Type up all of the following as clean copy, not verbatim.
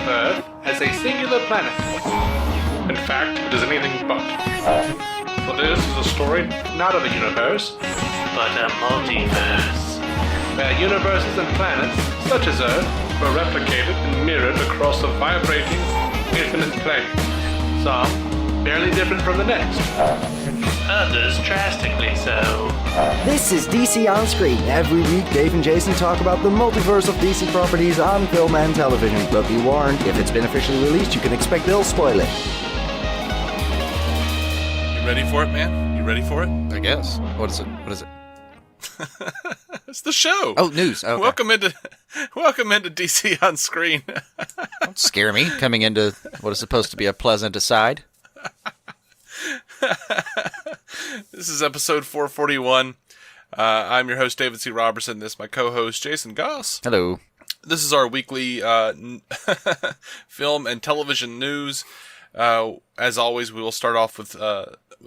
Earth as a singular planet. In fact, it is anything but. For this is a story not of a universe, but a multiverse, where universes and planets, such as Earth, were replicated and mirrored across a vibrating, infinite plane. Some barely different from the next. Others drastically so. This is DC On Screen. Every week, Dave and Jason talk about the multiverse of DC properties on film and television. But be warned, if it's been officially released, you can expect they'll spoil it. You ready for it, man? You ready for it? I guess. What is it? It's the show. Oh, news. Okay. Welcome into DC On Screen. Don't scare me coming into what is supposed to be a pleasant aside. This is episode 441. I'm your host, David C. Robertson. This is my co-host, Jason Goss. Hello. This is our weekly film and television news. As always, we will start off with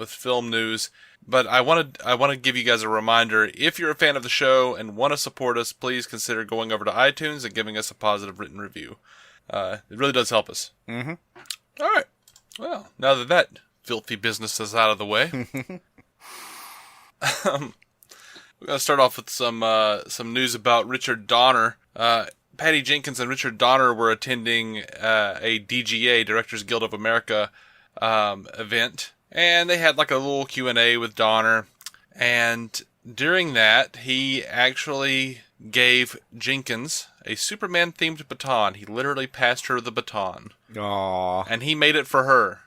film news. But I want to give you guys a reminder. If you're a fan of the show and want to support us, please consider going over to iTunes and giving us a positive written review. It really does help us. Mm-hmm. All right. Well, now that filthy business is out of the way, we're going to start off with some news about Richard Donner. Patty Jenkins and Richard Donner were attending a DGA, Directors Guild of America, event. And they had like a little Q&A with Donner. And during that, he actually gave Jenkins a Superman-themed baton. He literally passed her the baton. Aww. And he made it for her.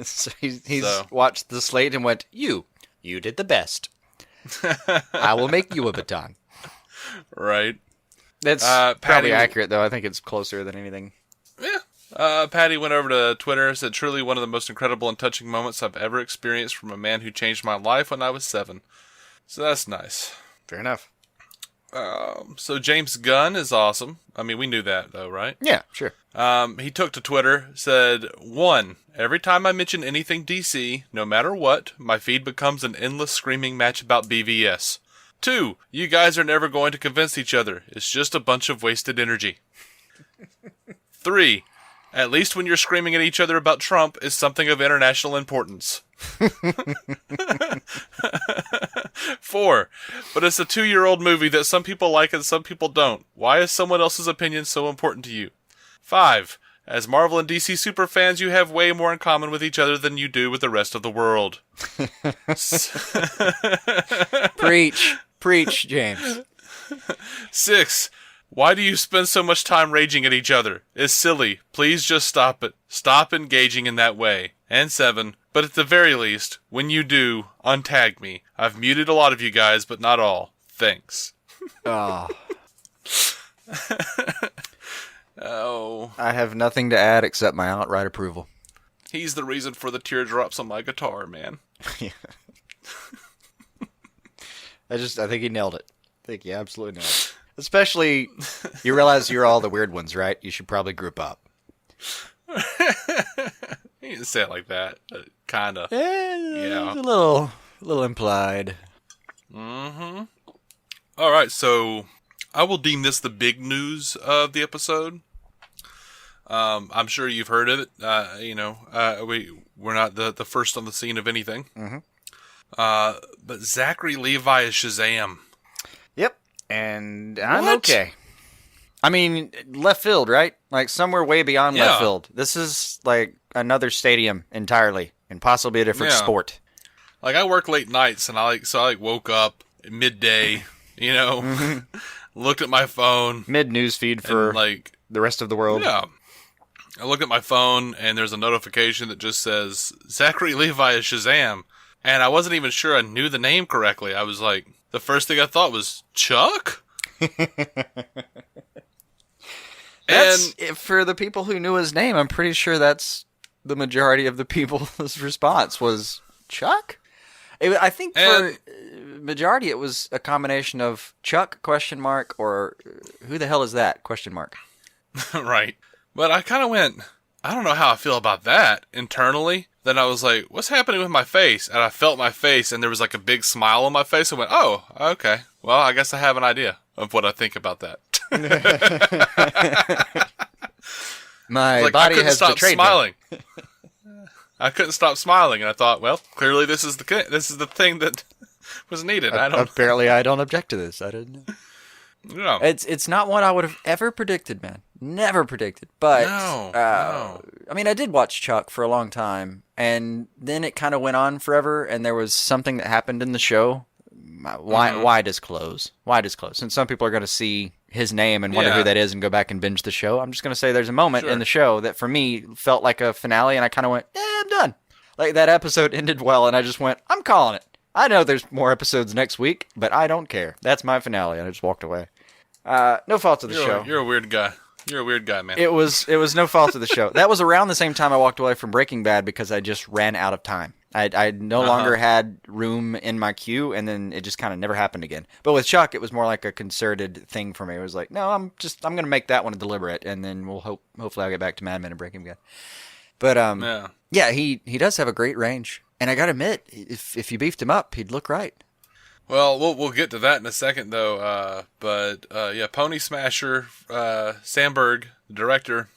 So he's watched the slate and went, You did the best. I will make you a baton. Right. That's probably accurate, though. I think it's closer than anything. Yeah. Patty went over to Twitter and said, truly one of the most incredible and touching moments I've ever experienced from a man who changed my life when I was 7. So that's nice. Fair enough. So James Gunn is awesome. I mean, we knew that, though, right? Yeah, sure. He took to Twitter, said, 1, every time I mention anything DC, no matter what, my feed becomes an endless screaming match about BVS. 2, you guys are never going to convince each other. It's just a bunch of wasted energy. 3, at least when you're screaming at each other about Trump is something of international importance. 4, but it's a 2-year-old movie that some people like and some people don't. Why is someone else's opinion so important to you? 5, as Marvel and DC superfans, you have way more in common with each other than you do with the rest of the world. Preach, James. 6, why do you spend so much time raging at each other? It's silly. Please just stop it. Stop engaging in that way. And 7, but at the very least, when you do, untag me. I've muted a lot of you guys, but not all. Thanks. Oh. Oh. I have nothing to add except my outright approval. He's the reason for the teardrops on my guitar, man. Yeah. I think he nailed it. I think he absolutely nailed it. Especially, you realize you're all the weird ones, right? You should probably group up. He didn't say it like that. Kind of. Yeah. A little implied. Mm-hmm. All right, so I will deem this the big news of the episode. I'm sure you've heard of it. We're not the first on the scene of anything. Mm-hmm. But Zachary Levi is Shazam. Yep. And I'm okay. I mean, left field, right? Like somewhere way beyond left field. This is like another stadium entirely, and possibly a different sport. Like I work late nights, and I woke up at midday, looked at my phone, mid news feed for the rest of the world. Yeah, I looked at my phone, and there's a notification that just says Zachary Levi is Shazam, and I wasn't even sure I knew the name correctly. I was like, the first thing I thought was Chuck. For the people who knew his name, I'm pretty sure that's the majority of the people's response was Chuck. I think for majority it was a combination of Chuck ? Or who the hell is that ? Right. But I kind of went, I don't know how I feel about that internally. Then I was like, what's happening with my face? And I felt my face, and there was like a big smile on my face. I went, oh, okay. Well, I guess I have an idea of what I think about that. My I body couldn't has stop betrayed smiling. I couldn't stop smiling, and I thought, well, clearly this is the thing that was needed. me. I don't. Apparently, I don't object to this. I didn't know. No. It's not what I would have ever predicted, man. Never predicted. But No. I mean, I did watch Chuck for a long time, and then it kind of went on forever. And there was something that happened in the show. Why disclose? Why disclose? Since some people are going to see his name and wonder who that is and go back and binge the show, I'm just going to say there's a moment in the show that for me felt like a finale, and I kind of went, I'm done. Like that episode ended well, and I just went, I'm calling it. I know there's more episodes next week, but I don't care. That's my finale, and I just walked away. No fault of the show. You're a weird guy. You're a weird guy, man. It was no fault of the show. That was around the same time I walked away from Breaking Bad because I just ran out of time. I no longer had room in my queue, and then it just kind of never happened again. But with Chuck, it was more like a concerted thing for me. It was like, no, I'm going to make that one deliberate, and then hopefully I'll get back to Mad Men and Breaking Bad. But yeah, he does have a great range, and I got to admit, if you beefed him up, he'd look right. Well, we'll get to that in a second, though. But Pony Smasher, Sandberg, the director,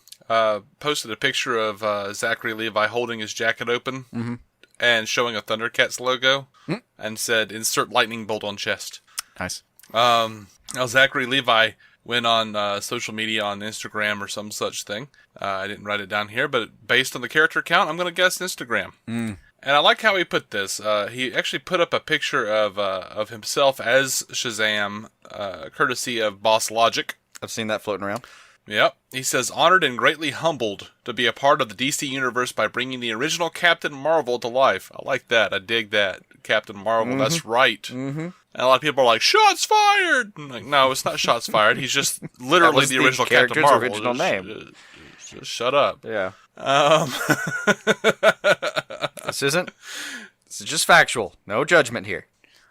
posted a picture of Zachary Levi holding his jacket open and showing a Thundercats logo and said, "Insert lightning bolt on chest." Nice. Now, Zachary Levi went on social media on Instagram or some such thing. I didn't write it down here, but based on the character count, I'm going to guess Instagram. And I like how he put this. He actually put up a picture of himself as Shazam, courtesy of Boss Logic. I've seen that floating around. Yep. He says, honored and greatly humbled to be a part of the DC Universe by bringing the original Captain Marvel to life. I like that. I dig that. Captain Marvel. That's right. And a lot of people are like, shots fired! I'm like, no, it's not shots fired. He's just literally the original Captain Marvel. Original name. Just shut up. Yeah. This is just factual. No judgment here.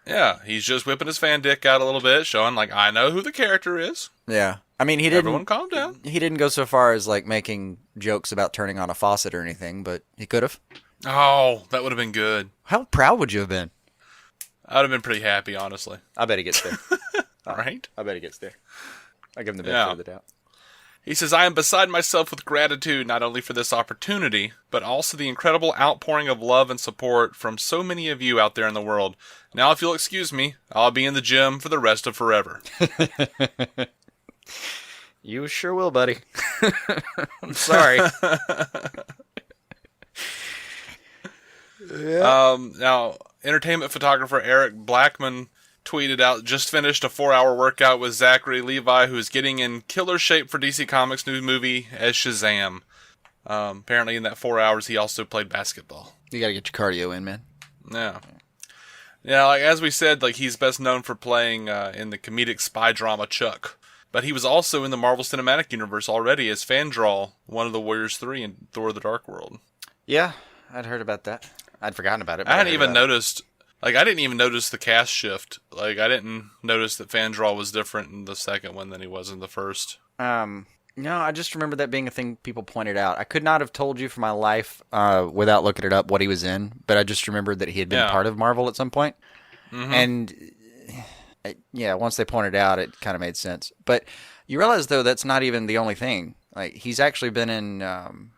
Yeah, he's just whipping his fan dick out a little bit, showing like, I know who the character is. Yeah. I mean, he didn't. Everyone calm down. He didn't go so far as like making jokes about turning on a faucet or anything, but he could have. Oh, that would have been good. How proud would you have been? I'd have been pretty happy, honestly. I bet he gets there. Right? I bet he gets there. I give him the benefit of the doubt. He says, I am beside myself with gratitude not only for this opportunity, but also the incredible outpouring of love and support from so many of you out there in the world. Now, if you'll excuse me, I'll be in the gym for the rest of forever. You sure will, buddy. I'm sorry. Now, entertainment photographer Eric Blackman tweeted out, just finished a 4-hour workout with Zachary Levi, who's getting in killer shape for DC Comics' new movie as Shazam. Apparently in that 4 hours, he also played basketball. You gotta get your cardio in, man. Yeah. Yeah, like as we said, like he's best known for playing in the comedic spy drama Chuck. But he was also in the Marvel Cinematic Universe already as Fandral, one of the Warriors 3 in Thor the Dark World. Yeah, I'd heard about that. I'd forgotten about it. I hadn't even noticed... Like, I didn't even notice the cast shift. Like, I didn't notice that Fandral was different in the second one than he was in the first. No, I just remember that being a thing people pointed out. I could not have told you for my life without looking it up what he was in, but I just remembered that he had been part of Marvel at some point. And, yeah, once they pointed it out, it kind of made sense. But you realize, though, that's not even the only thing. Like, he's actually been in...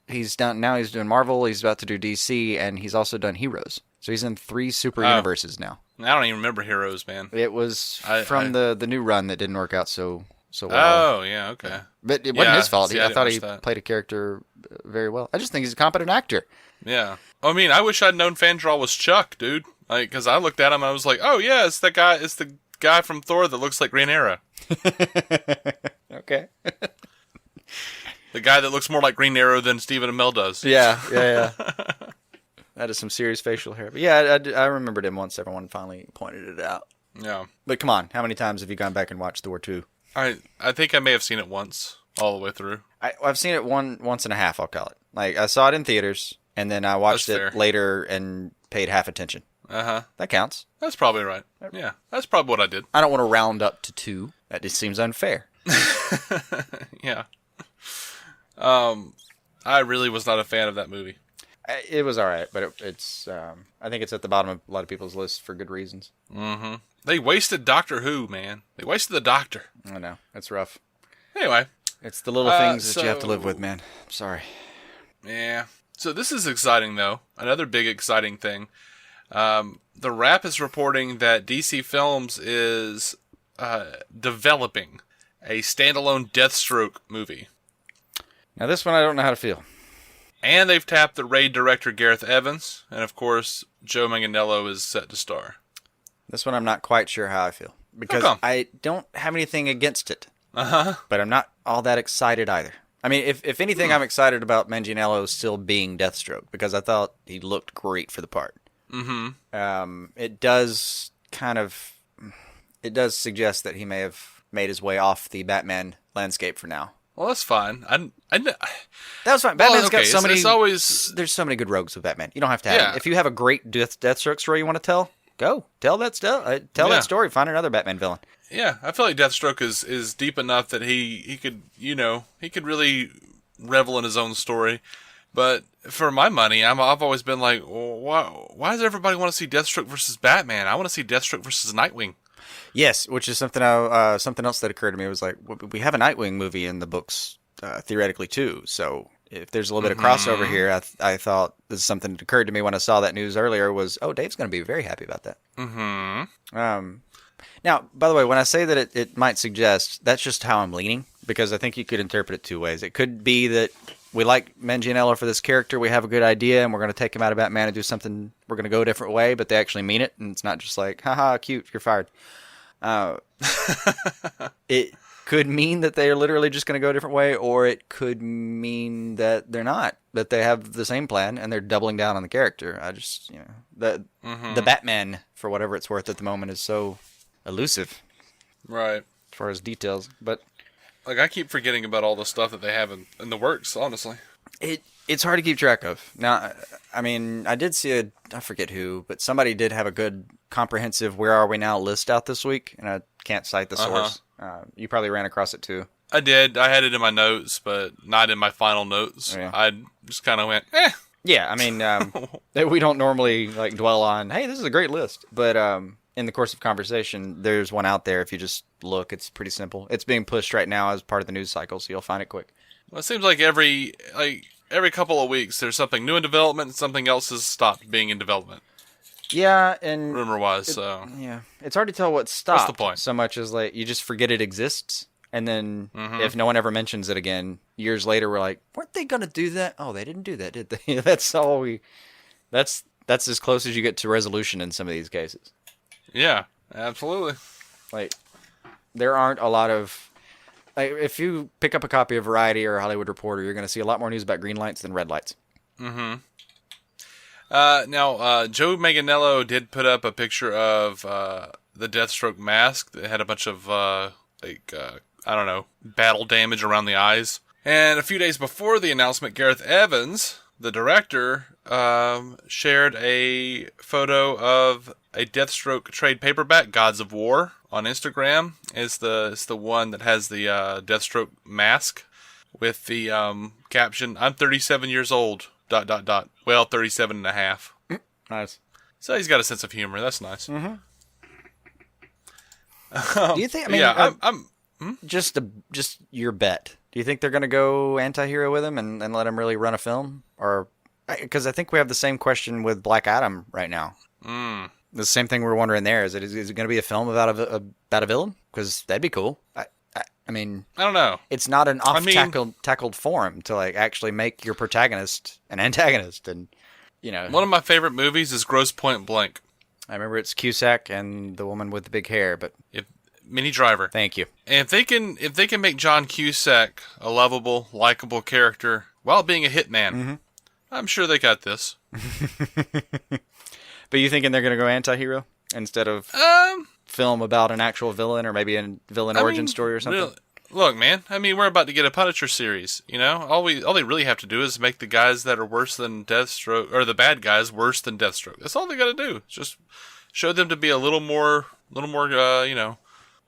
he's doing Marvel, he's about to do DC, and he's also done Heroes. So he's in 3 super universes now. I don't even remember Heroes, man. It was from the new run that didn't work out so well. Oh, yeah, okay. But it wasn't his fault. I thought he played a character very well. I just think he's a competent actor. Yeah. I mean, I wish I'd known Fandral was Chuck, dude. Like, because I looked at him and I was like, oh, yeah, it's the guy from Thor that looks like Green Arrow. Okay. The guy that looks more like Green Arrow than Stephen Amell does. Yeah. That is some serious facial hair. But yeah, I remembered him once everyone finally pointed it out. Yeah. But come on, how many times have you gone back and watched Thor 2? I think I may have seen it once, all the way through. I've seen it once and a half, I'll call it. Like, I saw it in theaters, and then I watched it later and paid half attention. Uh-huh. That counts. That's probably right. Yeah, that's probably what I did. I don't want to round up to 2. That just seems unfair. Yeah. I really was not a fan of that movie. It was all right, but it's. I think it's at the bottom of a lot of people's lists for good reasons. Mm-hmm. They wasted Doctor Who, man. They wasted the Doctor. I know. That's rough. Anyway, It's the little things that you have to live with, man. I'm sorry. Yeah. So this is exciting, though. Another big exciting thing. The Wrap is reporting that DC Films is developing a standalone Deathstroke movie. Now, this one I don't know how to feel. And they've tapped the Raid director Gareth Evans, and of course, Joe Manganiello is set to star. This one I'm not quite sure how I feel. Because I don't have anything against it. Uh-huh. But I'm not all that excited either. I mean, if anything, I'm excited about Manganiello still being Deathstroke, because I thought he looked great for the part. Mm-hmm. It does suggest that he may have made his way off the Batman landscape for now. Well, that's fine. That was fine. Batman's got so many. It's always... There's so many good rogues with Batman. You don't have to have it. If you have a great Deathstroke story you want to tell, go tell that stuff. Tell that story. Find another Batman villain. Yeah, I feel like Deathstroke is deep enough that he could really revel in his own story. But for my money, I've always been like, well, why does everybody want to see Deathstroke versus Batman? I want to see Deathstroke versus Nightwing. Yes, which is something something else that occurred to me. It was like, we have a Nightwing movie in the books, theoretically too. So if there's a little bit of crossover here, I thought this is something that occurred to me when I saw that news earlier was, Dave's going to be very happy about that. Mm-hmm. Now, by the way, when I say that it might suggest, that's just how I'm leaning, because I think you could interpret it two ways. It could be that we like Manganiello for this character, we have a good idea, and we're going to take him out of Batman and do something, we're going to go a different way, but they actually mean it, and it's not just like, haha, cute, you're fired. It could mean that they are literally just going to go a different way, or it could mean that they're not, that they have the same plan, and they're doubling down on the character. I just, the Batman, for whatever it's worth at the moment, is so elusive. Right. As far as details, but... Like, I keep forgetting about all the stuff that they have in the works, honestly. It's hard to keep track of. Now, I mean, I did see I forget who, but somebody did have a good comprehensive Where Are We Now list out this week, and I can't cite the source. You probably ran across it too. I did. I had it in my notes, but not in my final notes. Yeah. I just kind of went, eh. Yeah, I mean, we don't normally like dwell on, hey, this is a great list, but in the course of conversation, there's one out there. If you just look, it's pretty simple. It's being pushed right now as part of the news cycle, so you'll find it quick. Well, it seems like every couple of weeks there's something new in development and something else has stopped being in development. Yeah, and rumor-wise, so yeah, it's hard to tell what stopped. What's the point? So much as like you just forget it exists, and then if no one ever mentions it again, years later we're like, weren't they gonna do that? Oh, they didn't do that, did they? That's all we. That's as close as you get to resolution in some of these cases. Yeah, absolutely. Like, there aren't a lot of... Like, if you pick up a copy of Variety or Hollywood Reporter, you're going to see a lot more news about green lights than red lights. Mm-hmm. Now, Joe Manganiello did put up a picture of the Deathstroke mask that had a bunch of, battle damage around the eyes. And a few days before the announcement, Gareth Evans, the director, shared a photo of a Deathstroke trade paperback, Gods of War, on Instagram. It's the one that has the Deathstroke mask with the caption, "I'm 37 years old, ... Well, 37 and a half." Nice. So he's got a sense of humor. That's nice. Mm-hmm. Do you think, I mean, yeah, just your bet. Do you think they're going to go anti-hero with him and let him really run a film? Or, because I think we have the same question with Black Adam right now. The same thing we're wondering there. Is it going to be a film about a villain? Because that'd be cool. I mean, I don't know. It's not an off-tackled form to like actually make your protagonist an antagonist, and One of my favorite movies is Grosse Point Blank. I remember it's Cusack and the woman with the big hair, but Minnie Driver. Thank you. And if they can make John Cusack a lovable, likable character while being a hitman, I'm sure they got this. But you thinking they're going to go anti-hero instead of film about an actual villain, or maybe a villain origin story or something? Look, man. I mean, we're about to get a Punisher series. All they really have to do is make the guys that are worse than Deathstroke, or the bad guys, worse than Deathstroke. That's all they got to do. Just show them to be a little more,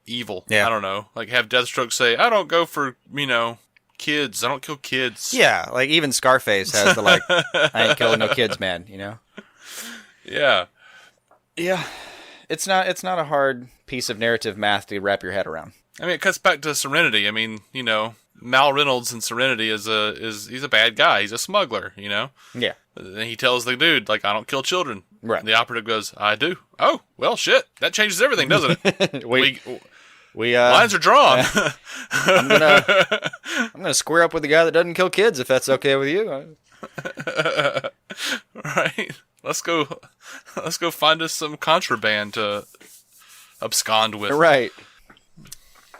evil. Yeah. I don't know. Like have Deathstroke say, "I don't go for kids. I don't kill kids." Yeah, like even Scarface has the like, "I ain't killing no kids, man." Yeah. Yeah. It's not a hard piece of narrative math to wrap your head around. I mean, it cuts back to Serenity. I mean, Mal Reynolds in Serenity he's a bad guy. He's a smuggler, Yeah. And he tells the dude, like, I don't kill children. Right. And the operative goes, I do. Oh, well, shit. That changes everything, doesn't it? We lines are drawn. I'm gonna square up with the guy that doesn't kill kids if that's okay with you. Right. Let's go find us some contraband to abscond with. Right.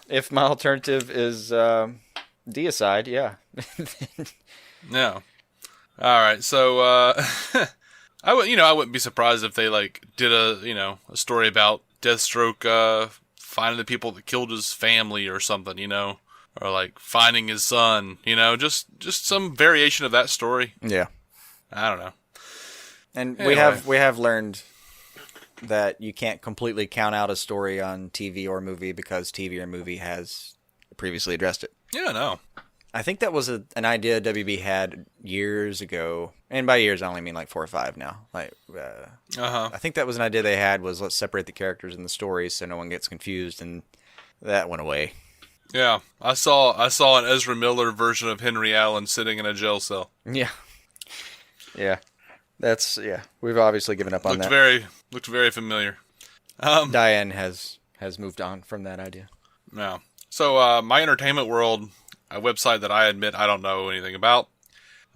If my alternative is deicide, yeah. Yeah. All right. So I wouldn't be surprised if they did a story about Deathstroke finding the people that killed his family or something, or finding his son, just some variation of that story. Yeah. I don't know. And Anyway. we have learned that you can't completely count out a story on TV or movie because TV or movie has previously addressed it. Yeah, no. I think that was an idea WB had years ago, and by years I only mean 4 or 5 now. I think that was an idea they had was let's separate the characters in the stories so no one gets confused, and that went away. Yeah, I saw an Ezra Miller version of Henry Allen sitting in a jail cell. Yeah, yeah, we've obviously given up on that. Looked very familiar. Diane has moved on from that idea. Yeah. So My Entertainment World, a website that I admit I don't know anything about,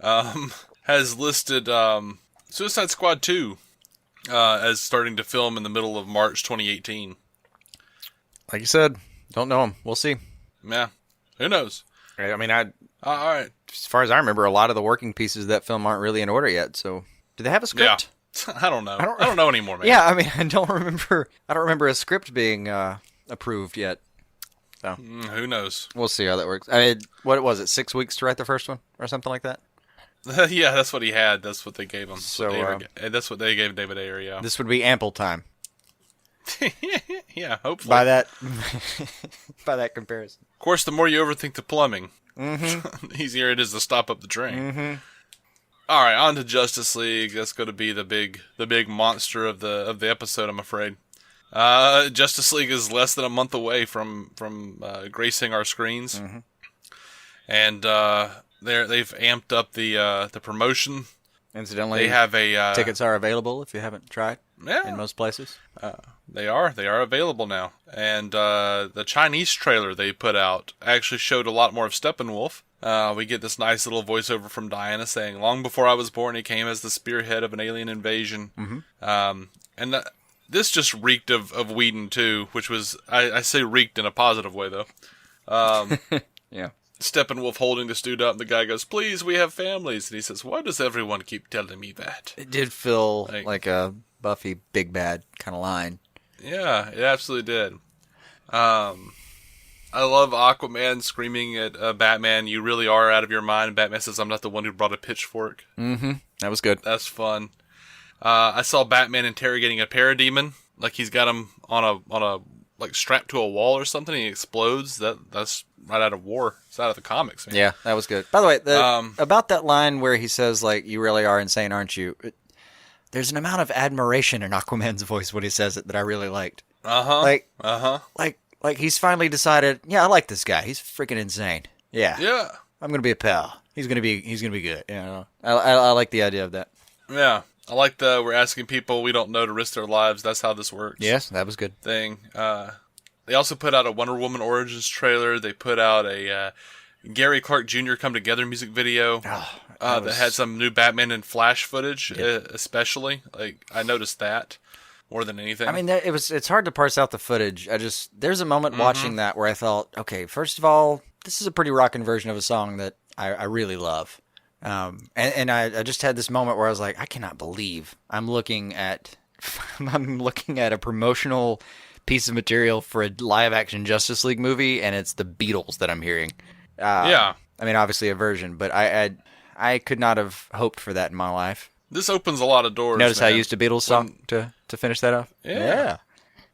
has listed Suicide Squad 2 as starting to film in the middle of March 2018. Like you said, don't know him. We'll see. Yeah, who knows? I mean, all right. as far as I remember, a lot of the working pieces of that film aren't really in order yet. So, do they have a script? Yeah, I don't know. I don't know anymore, man. Yeah, I mean, I don't remember a script being approved yet. So Who knows? we'll see how that works. I mean, what was it? 6 weeks to write the first one, or something like that. Yeah, that's what he had. That's what they gave him. So, That's what they gave David Ayer. Yeah. This would be ample time Yeah, hopefully. by that by that comparison. Of course, the more you overthink the plumbing, the easier it is to stop up the drain. All right, on to Justice League. That's going to be the big monster of the episode, I'm afraid. Justice League is less than a month away from gracing our screens, and they've amped up the promotion. Incidentally, They have a tickets are available if you haven't tried Yeah, in most places. they are available now, and the Chinese trailer they put out actually showed a lot more of Steppenwolf. We get this nice little voiceover from Diana saying, "Long before I was born, he came as the spearhead of an alien invasion." And this just reeked of Whedon too, which was I say reeked in a positive way though. Yeah. Steppenwolf holding this dude up, and the guy goes, "Please, we have families." And he says, "Why does everyone keep telling me that?" It did feel like a Buffy big bad kind of line. Yeah, it absolutely did. I love Aquaman screaming at Batman, "You really are out of your mind." And Batman says, "I'm not the one who brought a pitchfork." That was good. That's fun. I saw Batman interrogating a parademon, like he's got him on a strapped to a wall or something. And he explodes. That's right out of War. It's out of the comics, man. Yeah, that was good. By the way, about that line where he says, "You really are insane, aren't you?" There's an amount of admiration in Aquaman's voice when he says it that I really liked. Like he's finally decided, yeah, I like this guy. He's freaking insane. Yeah. Yeah. I'm gonna be a pal. He's gonna be good. You know, I like the idea of that. Yeah. I like we're asking people we don't know to risk their lives. That's how this works. Yes, that was good. Thing. They also put out a Wonder Woman Origins trailer. They put out a Gary Clark Jr. Come Together music video that had some new Batman and Flash footage, especially. I noticed that more than anything. I mean, it's hard to parse out the footage. There's a moment watching that where I thought, okay, first of all, this is a pretty rockin' version of a song that I really love. And I just had this moment where I was like, I cannot believe I'm looking at a promotional piece of material for a live action Justice League movie, and it's the Beatles that I'm hearing. Yeah. I mean, obviously a version, but I could not have hoped for that in my life. This opens a lot of doors. Notice man. how I used a Beatles song to finish that off? Yeah.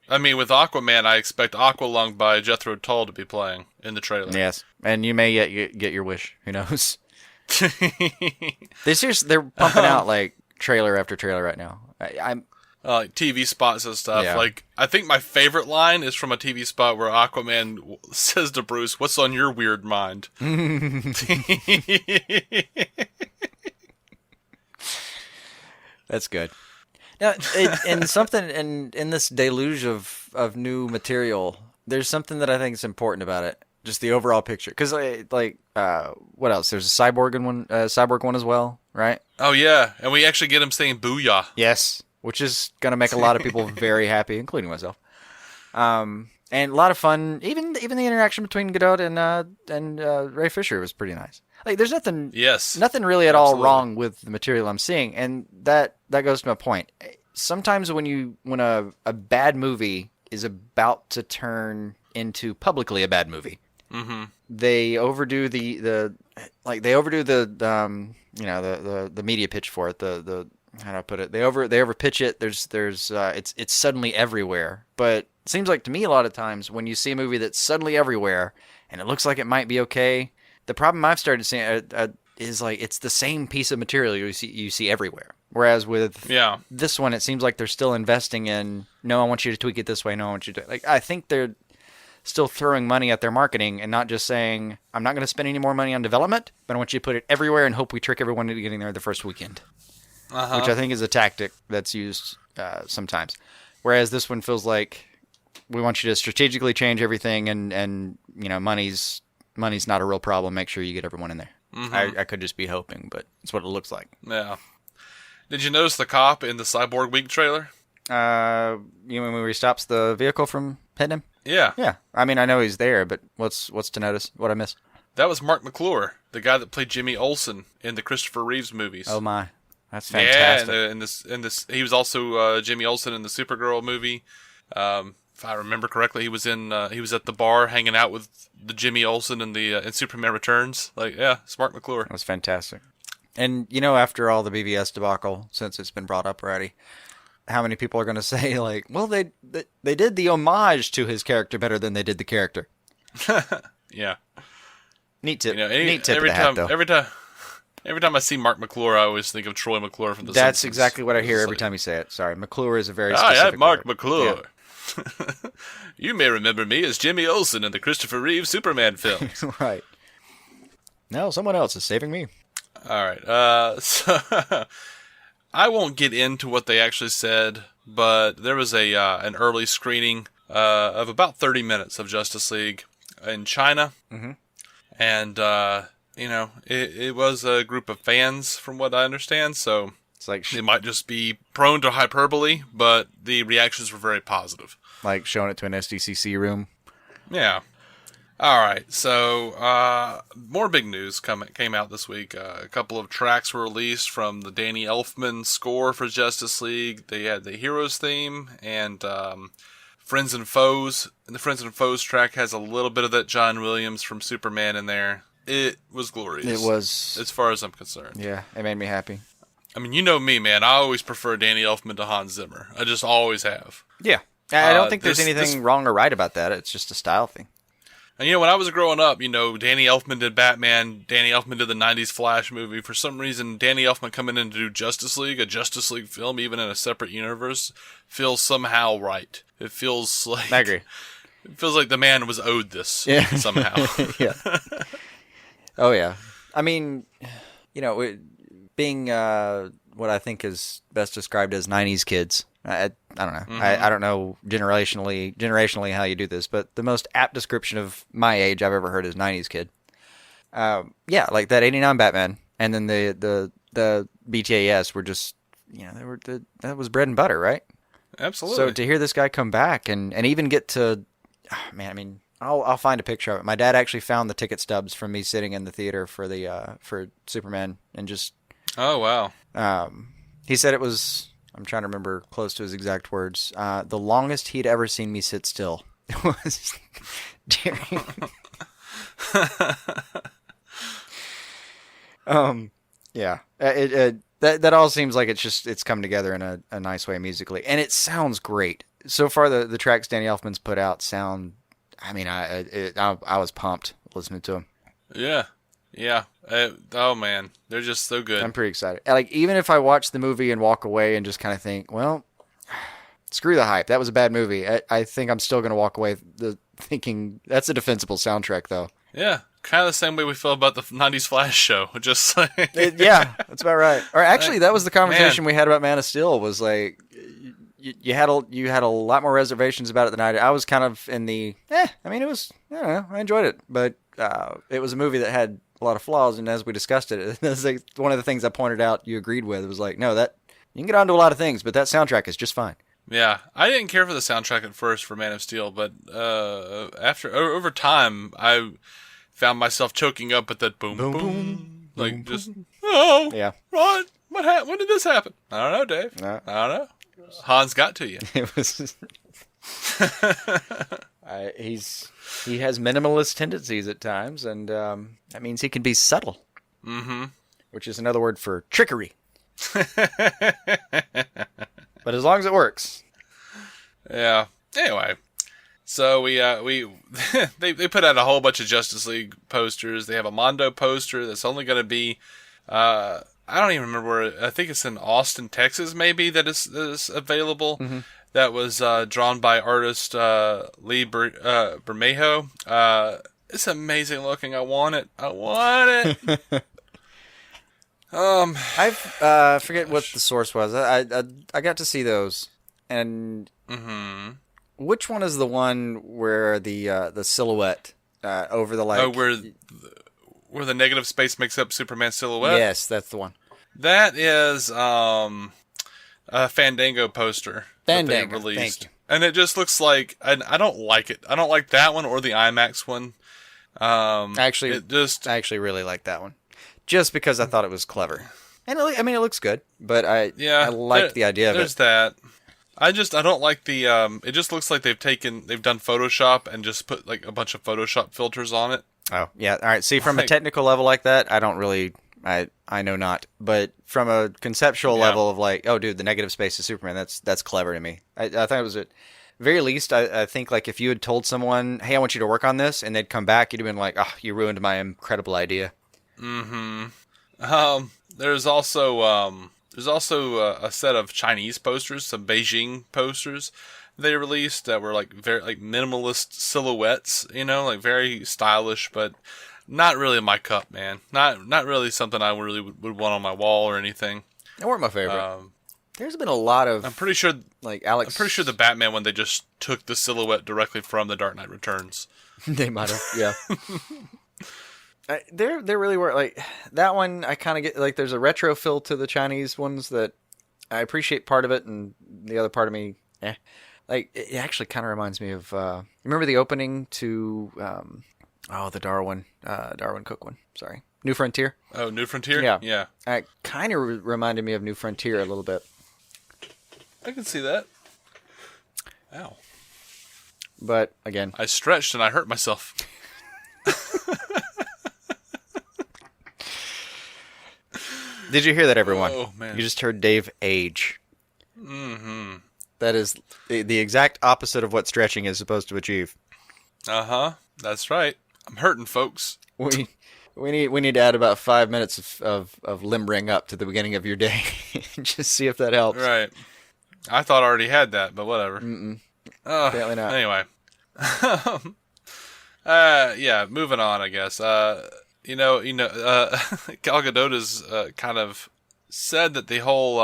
I mean, with Aquaman, I expect Aqualung by Jethro Tull to be playing in the trailer. Yes, and you may yet get your wish. Who knows? They're pumping out trailer after trailer right now. like TV spots and stuff. Yeah. Like, I think my favorite line is from a TV spot where Aquaman says to Bruce, "What's on your weird mind?" That's good. Now, and something in this deluge of new material, there's something that I think is important about it. Just the overall picture, because what else? There's a cyborg one as well, right? Oh yeah, and we actually get him saying "booyah." Yes, which is gonna make a lot of people very happy, including myself. And a lot of fun. Even the interaction between Godot and Ray Fisher was pretty nice. Like, there's nothing really at all wrong with the material I'm seeing, and that goes to my point. Sometimes when a bad movie is about to turn into publicly a bad movie, they overdo the media pitch for it. The how do I put it? They over pitch it. It's suddenly everywhere. But it seems like to me a lot of times when you see a movie that's suddenly everywhere and it looks like it might be okay, the problem I've started seeing is like it's the same piece of material you see everywhere. Whereas with this one, it seems like they're still investing in. No, I want you to tweak it this way. No, I want you to I think they're still throwing money at their marketing and not just saying, I'm not going to spend any more money on development, but I want you to put it everywhere and hope we trick everyone into getting there the first weekend. Which I think is a tactic that's used sometimes. Whereas this one feels like we want you to strategically change everything and money's not a real problem. Make sure you get everyone in there. I could just be hoping, but it's what it looks like. Yeah. Did you notice the cop in the Cyborg Week trailer? You mean where he stops the vehicle from hitting him? Yeah. Yeah. I mean, I know he's there, but what's to notice? What I missed? That was Mark McClure, the guy that played Jimmy Olsen in the Christopher Reeves movies. Oh my, that's fantastic. Yeah, in this, he was also Jimmy Olsen in the Supergirl movie. If I remember correctly, he was at the bar hanging out with the Jimmy Olsen in Superman Returns. Like, yeah, it's Mark McClure. That was fantastic. And after all the BVS debacle, since it's been brought up already, how many people are going to say, like, well, they did the homage to his character better than they did the character? Yeah. Neat tip. Neat tip every of the hat, time, though. every time I see Mark McClure, I always think of Troy McClure from The That's Simpsons. exactly what I hear every time you say it. Sorry, McClure is a very specific I'm Mark word. McClure. Yeah. You may remember me as Jimmy Olsen in the Christopher Reeve Superman films. Right. No, someone else is saving me. All right. So I won't get into what they actually said, but there was an early screening of about 30 minutes of Justice League in China. Mm-hmm. And, it was a group of fans, from what I understand, so It's like it might just be prone to hyperbole, but the reactions were very positive. like showing it to an SDCC room. Yeah. All right, so more big news came out this week. A couple of tracks were released from the Danny Elfman score for Justice League. They had the Heroes theme and Friends and Foes. And the Friends and Foes track has a little bit of that John Williams from Superman in there. It was glorious. It was. As far as I'm concerned. Yeah, it made me happy. I mean, you know me, man. I always prefer Danny Elfman to Hans Zimmer. I just always have. Yeah. I don't think there's anything wrong or right about that. It's just a style thing. And, when I was growing up, Danny Elfman did Batman, Danny Elfman did the 90s Flash movie. For some reason, Danny Elfman coming in to do Justice League, a Justice League film, even in a separate universe, feels somehow right. It feels like... I agree. It feels like the man was owed this somehow. Yeah. Oh, yeah. I mean, being what I think is best described as 90s kids... I don't know. Mm-hmm. I don't know generationally how you do this, but the most apt description of my age I've ever heard is 90s kid. Yeah, like that 89 Batman, and then the BTAS were just, that was bread and butter, right? Absolutely. So to hear this guy come back and even get to, I'll find a picture of it. My dad actually found the ticket stubs from me sitting in the theater for Superman and just. Oh wow. He said it was. I'm trying to remember close to his exact words. The longest he'd ever seen me sit still was during. Yeah. That all seems like it's come together in a nice way musically, and it sounds great so far. The tracks Danny Elfman's put out sound. I was pumped listening to them. Yeah. Yeah. Oh man, they're just so good. I'm pretty excited. Like, even if I watch the movie and walk away and just kind of think, well, screw the hype. That was a bad movie. I think I'm still going to walk away thinking that's a defensible soundtrack, though. Yeah, kind of the same way we feel about the 90s Flash show. Just like... Yeah, that's about right. Or actually, that was the conversation we had about Man of Steel, was like, you had a lot more reservations about it than I did. I was kind of in the, I mean, it was, I don't know, I enjoyed it. But it was a movie that had a lot of flaws, and as we discussed it, that's like one of the things I pointed out you agreed with. It was like, no, that you can get onto a lot of things, but that soundtrack is just fine. Yeah, I didn't care for the soundtrack at first for Man of Steel, but over time, I found myself choking up at that boom, boom, boom. Like, boom, just, oh, yeah. What? When did this happen? I don't know, Dave. No. I don't know. Hans got to you. It was... he has minimalist tendencies at times, and that means he can be subtle. Mm-hmm. Which is another word for trickery. But as long as it works. Yeah. Anyway, so we they put out a whole bunch of Justice League posters. They have a Mondo poster that's only going to be I don't even remember where. I think it's in Austin, Texas, maybe, that is available. Mm-hmm. That was drawn by artist Lee Bermejo. It's amazing looking. I want it. I forget what the source was. I got to see those, and which one is the one where the silhouette over the where the negative space makes up Superman's silhouette? Yes, that's the one. That is a Fandango poster that they released. Thank you. And it just looks like I don't like it. I don't like that one or the IMAX one. I actually really like that one. Just because I thought it was clever. And it looks good, but I like the idea of it. There's that. I don't like the it just looks like they've done Photoshop and just put like a bunch of Photoshop filters on it. Oh, yeah. All right. See, from a technical level like that, I don't really I know not. But from a conceptual level of like, oh dude, the negative space is Superman, that's clever to me. I thought it was very least, I think, like, if you had told someone, hey, I want you to work on this, and they'd come back, you'd have been like, oh, you ruined my incredible idea. Mm-hmm. There's also a set of Chinese posters, some Beijing posters they released that were like very like minimalist silhouettes, like very stylish, but not really my cup, man. Not really something I really would want on my wall or anything. They weren't my favorite. There's been a lot of... I'm pretty sure the Batman one, they just took the silhouette directly from The Dark Knight Returns. They might have, yeah. There really were, like, that one, I kind of get, like, there's a retro feel to the Chinese ones that I appreciate part of it, and the other part of me, Like, it actually kind of reminds me of, remember the opening to, the Darwin Cook one, sorry. New Frontier? Oh, New Frontier? Yeah. It kind of reminded me of New Frontier a little bit. I can see that. Ow. But, again... I stretched and I hurt myself. Did you hear that, everyone? Oh, man. You just heard Dave age. Mm-hmm. That is the exact opposite of what stretching is supposed to achieve. Uh-huh. That's right. I'm hurting, folks. We need to add about 5 minutes of limbering up to the beginning of your day. Just see if that helps. Right. I thought I already had that, but whatever. Apparently not. Anyway. Moving on, I guess. Gal Gadot has kind of said that the whole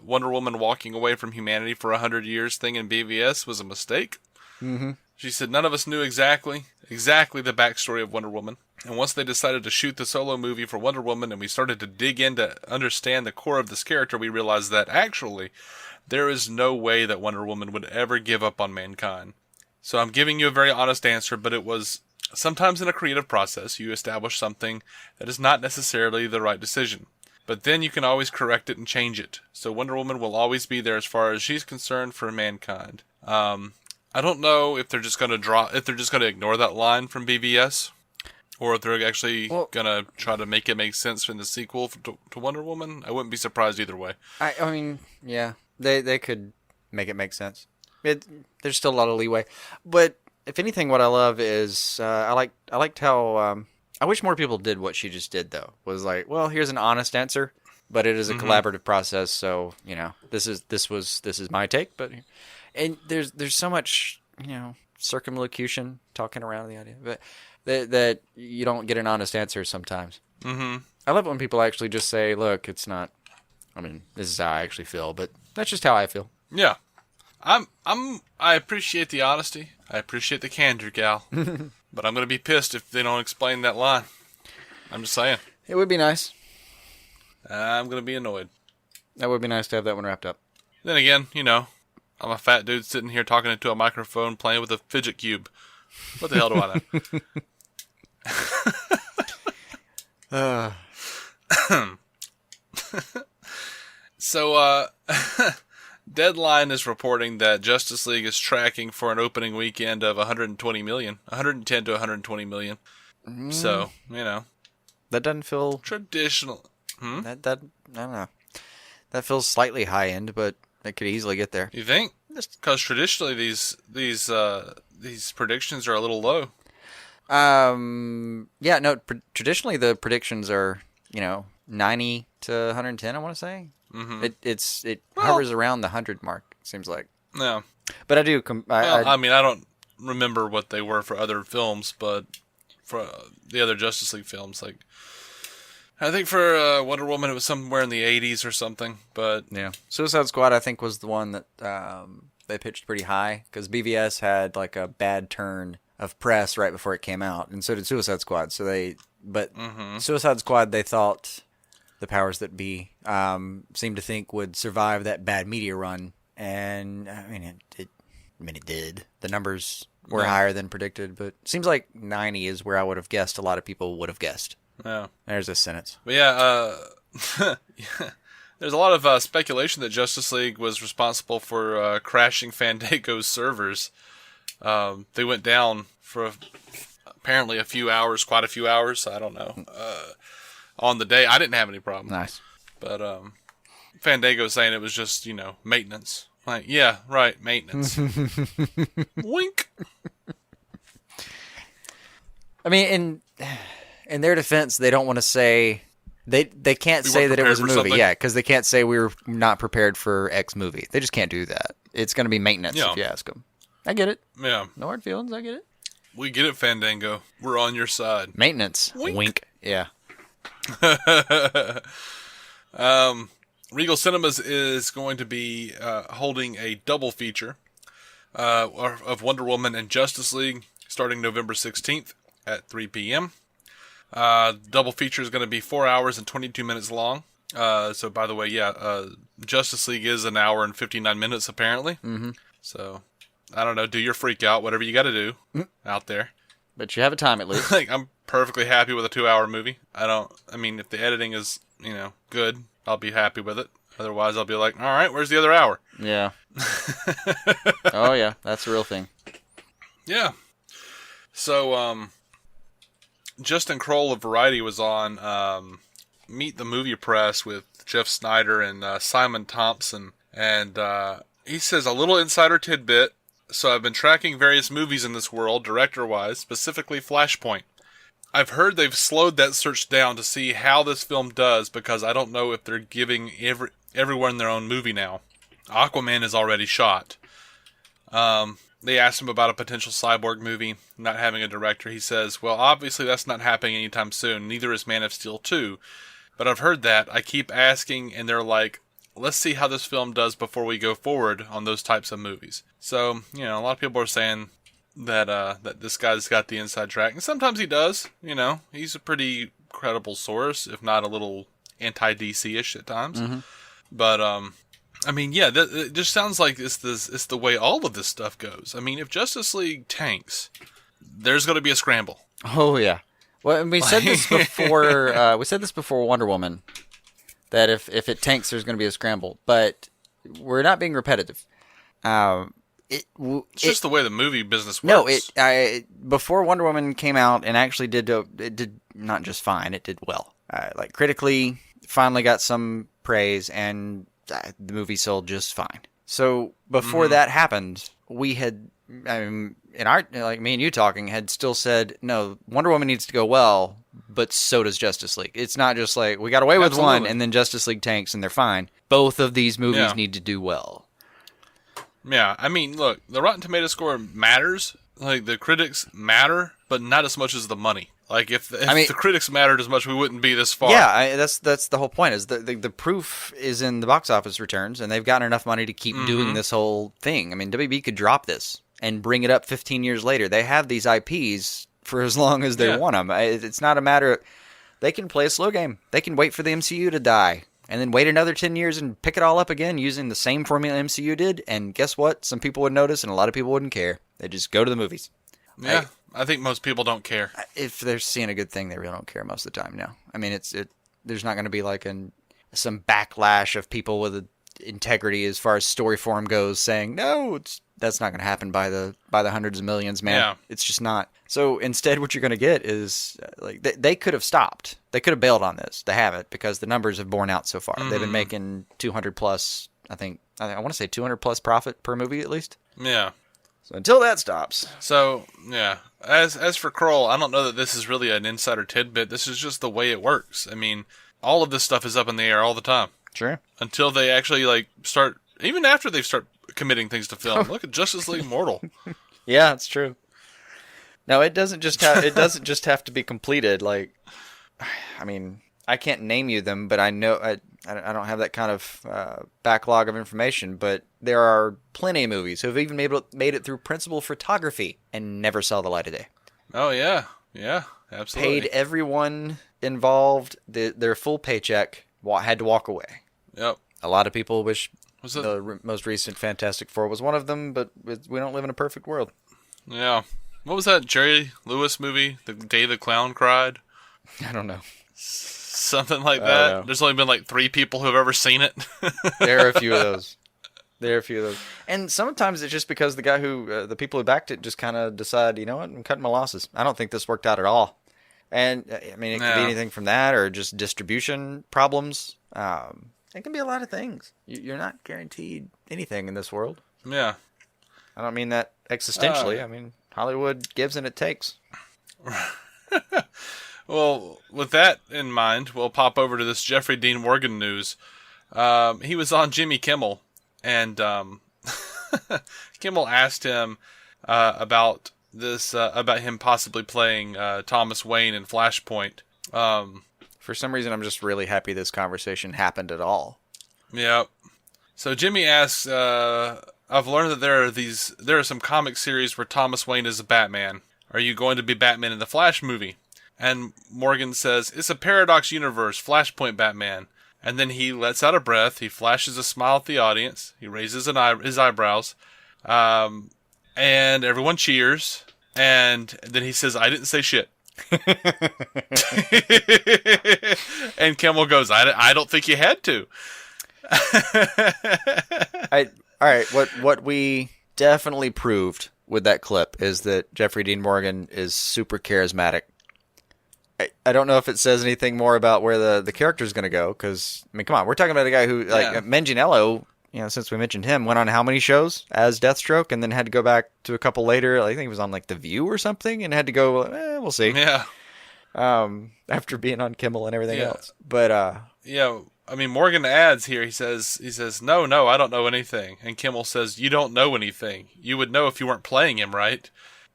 Wonder Woman walking away from humanity for 100 years thing in BVS was a mistake. Mm-hmm. She said none of us knew exactly the backstory of Wonder Woman. And once they decided to shoot the solo movie for Wonder Woman and we started to dig in to understand the core of this character, we realized that actually there is no way that Wonder Woman would ever give up on mankind. So I'm giving you a very honest answer, but it was sometimes in a creative process you establish something that is not necessarily the right decision. But then you can always correct it and change it. So Wonder Woman will always be there as far as she's concerned for mankind. I don't know if they're just going to ignore that line from BVS, or if they're actually going to try to make it make sense in the sequel to Wonder Woman. I wouldn't be surprised either way. I mean, yeah, they could make it make sense. There's still a lot of leeway, but if anything, what I love is I liked how I wish more people did what she just did. Though was like, well, here's an honest answer. but it is a collaborative process. So this is my take, but and there's so much circumlocution talking around the idea, but that you don't get an honest answer sometimes. Mm-hmm. I love it when people actually just say, "Look, it's not. I mean, this is how I actually feel, but that's just how I feel." Yeah, I appreciate the honesty. I appreciate the candor, gal. But I'm gonna be pissed if they don't explain that line. I'm just saying. It would be nice. I'm gonna be annoyed. That would be nice to have that one wrapped up. Then again, I'm a fat dude sitting here talking into a microphone, playing with a fidget cube. What the hell do I know? So, Deadline is reporting that Justice League is tracking for an opening weekend of 120 million, 110 to 120 million. So, that doesn't feel traditional. That I don't know. That feels slightly high end, but it could easily get there. You think? Because traditionally these predictions are a little low. Yeah, no. Traditionally, the predictions are 90 to 110. I want to say. Mm-hmm. It hovers around the 100 mark. It seems like. Yeah. But I do. I mean, I don't remember what they were for other films, but for the other Justice League films, like I think for Wonder Woman, it was somewhere in the 80s or something. But yeah, Suicide Squad, I think, was the one that they pitched pretty high because BVS had like a bad turn of press right before it came out, and so did Suicide Squad. So Suicide Squad, they thought the powers that be seemed to think would survive that bad media run, and I mean it did. The numbers were higher than predicted, but it seems like 90 is where I would have guessed. A lot of people would have guessed. Yeah, there's a sentence. But yeah, there's a lot of speculation that Justice League was responsible for crashing Fandango's servers. They went down for apparently quite a few hours. I don't know. On the day, I didn't have any problem. Nice. But Fandango saying it was just, maintenance. Like, yeah, right, maintenance. Wink. I mean, in their defense, they don't want to say they can't say that it was a movie. Something. Yeah, because they can't say we were not prepared for X movie. They just can't do that. It's going to be maintenance if you ask them. I get it. Yeah. No hard feelings. I get it. We get it, Fandango. We're on your side. Maintenance. Wink. Yeah. Regal Cinemas is going to be holding a double feature of Wonder Woman and Justice League starting November 16th at 3 p.m. Double feature is going to be 4 hours and 22 minutes long. So, by the way, Justice League is an hour and 59 minutes apparently. Mm-hmm. So, I don't know. Do your freak out, whatever you got to do out there. But you have a time at least. I'm perfectly happy with a 2-hour movie. I mean, if the editing is, good, I'll be happy with it. Otherwise, I'll be like, all right, where's the other hour? Yeah. Oh, yeah. That's the real thing. Yeah. So, Justin Kroll of Variety was on Meet the Movie Press with Jeff Snyder and Simon Thompson. And he says, a little insider tidbit. So I've been tracking various movies in this world, director-wise, specifically Flashpoint. I've heard they've slowed that search down to see how this film does because I don't know if they're giving everyone their own movie now. Aquaman is already shot. They asked him about a potential Cyborg movie, not having a director. He says, well, obviously that's not happening anytime soon. Neither is Man of Steel 2. But I've heard that. I keep asking, and they're like, let's see how this film does before we go forward on those types of movies. So, a lot of people are saying that that this guy's got the inside track. And sometimes he does, He's a pretty credible source, if not a little anti-DC-ish at times. Mm-hmm. But, it just sounds like it's the way all of this stuff goes. I mean, if Justice League tanks, there's going to be a scramble. Oh, yeah. Well, we said this before. We said this before Wonder Woman, that if it tanks, there's going to be a scramble. But we're not being repetitive. It's just the way the movie business works. No, before Wonder Woman came out and actually did not just fine, it did well. Critically, finally got some praise, and the movie sold just fine. So before that happened, we had, in our, me and you talking, had still said, no, Wonder Woman needs to go well but so does Justice League. It's not just like, we got away with one, and then Justice League tanks, and they're fine. Both of these movies need to do well. Yeah, I mean, look, the Rotten Tomato score matters. Like, the critics matter, but not as much as the money. Like, if the critics mattered as much, we wouldn't be this far. Yeah, that's the whole point, is the proof is in the box office returns, and they've gotten enough money to keep doing this whole thing. I mean, WB could drop this and bring it up 15 years later. They have these IPs for as long as they want them. It's not a matter of... They can play a slow game. They can wait for the MCU to die, and then wait another 10 years and pick it all up again using the same formula MCU did, and guess what? Some people would notice, and a lot of people wouldn't care. They just go to the movies. Yeah, I think most people don't care. If they're seeing a good thing, they really don't care most of the time now. I mean, there's not going to be like some backlash of people with integrity as far as story form goes saying, no, that's not going to happen by the hundreds of millions, man. Yeah. It's just not. So instead, what you're going to get is like they could have stopped. They could have bailed on this. They haven't, because the numbers have borne out so far. They've been making 200 plus. I want to say 200 plus profit per movie at least. Yeah. So until that stops. So yeah. As for Kroll, I don't know that this is really an insider tidbit. This is just the way it works. I mean, all of this stuff is up in the air all the time. Sure. Until they actually start, even after they start committing things to film. Look at Justice League Immortal. Yeah, it's true. No, it doesn't just have to be completed. Like, I mean, I can't name you them, but I know I don't have that kind of backlog of information. But there are plenty of movies who have even made it through principal photography and never saw the light of day. Oh yeah, absolutely. Paid everyone involved their full paycheck. Had to walk away. Yep. A lot of people wish the most recent Fantastic Four was one of them, but we don't live in a perfect world. Yeah. What was that Jerry Lewis movie? The Day the Clown Cried? I don't know. Something like that. There's only been 3 people who have ever seen it. There are a few of those. And sometimes it's just because the people who backed it just kind of decide, you know what, I'm cutting my losses. I don't think this worked out at all. And, I mean, it could be anything from that or just distribution problems. It can be a lot of things. You're not guaranteed anything in this world. Yeah. I don't mean that existentially. I mean, Hollywood gives and it takes. Well, with that in mind, we'll pop over to this Jeffrey Dean Morgan news. He was on Jimmy Kimmel, and Kimmel asked him about this, about him possibly playing Thomas Wayne in Flashpoint. For some reason, I'm just really happy this conversation happened at all. Yeah. So Jimmy asks, I've learned that there are some comic series where Thomas Wayne is a Batman. Are you going to be Batman in the Flash movie? And Morgan says, it's a paradox universe, Flashpoint Batman. And then he lets out a breath, he flashes a smile at the audience, he raises his eyebrows, and everyone cheers, and then he says, I didn't say shit. And Kimmel goes, I don't think you had to. All right, what we definitely proved with that clip is that Jeffrey Dean Morgan is super charismatic. I don't know if it says anything more about where the character is going to go, because, I mean, come on, we're talking about a guy who, Manganiello, since we mentioned him, went on how many shows as Deathstroke, and then had to go back to a couple later. I think he was on, The View or something, and had to go, we'll see. Yeah. After being on Kimmel and everything else. But, yeah, I mean, Morgan adds here, he says, no, I don't know anything. And Kimmel says, you don't know anything. You would know if you weren't playing him, right?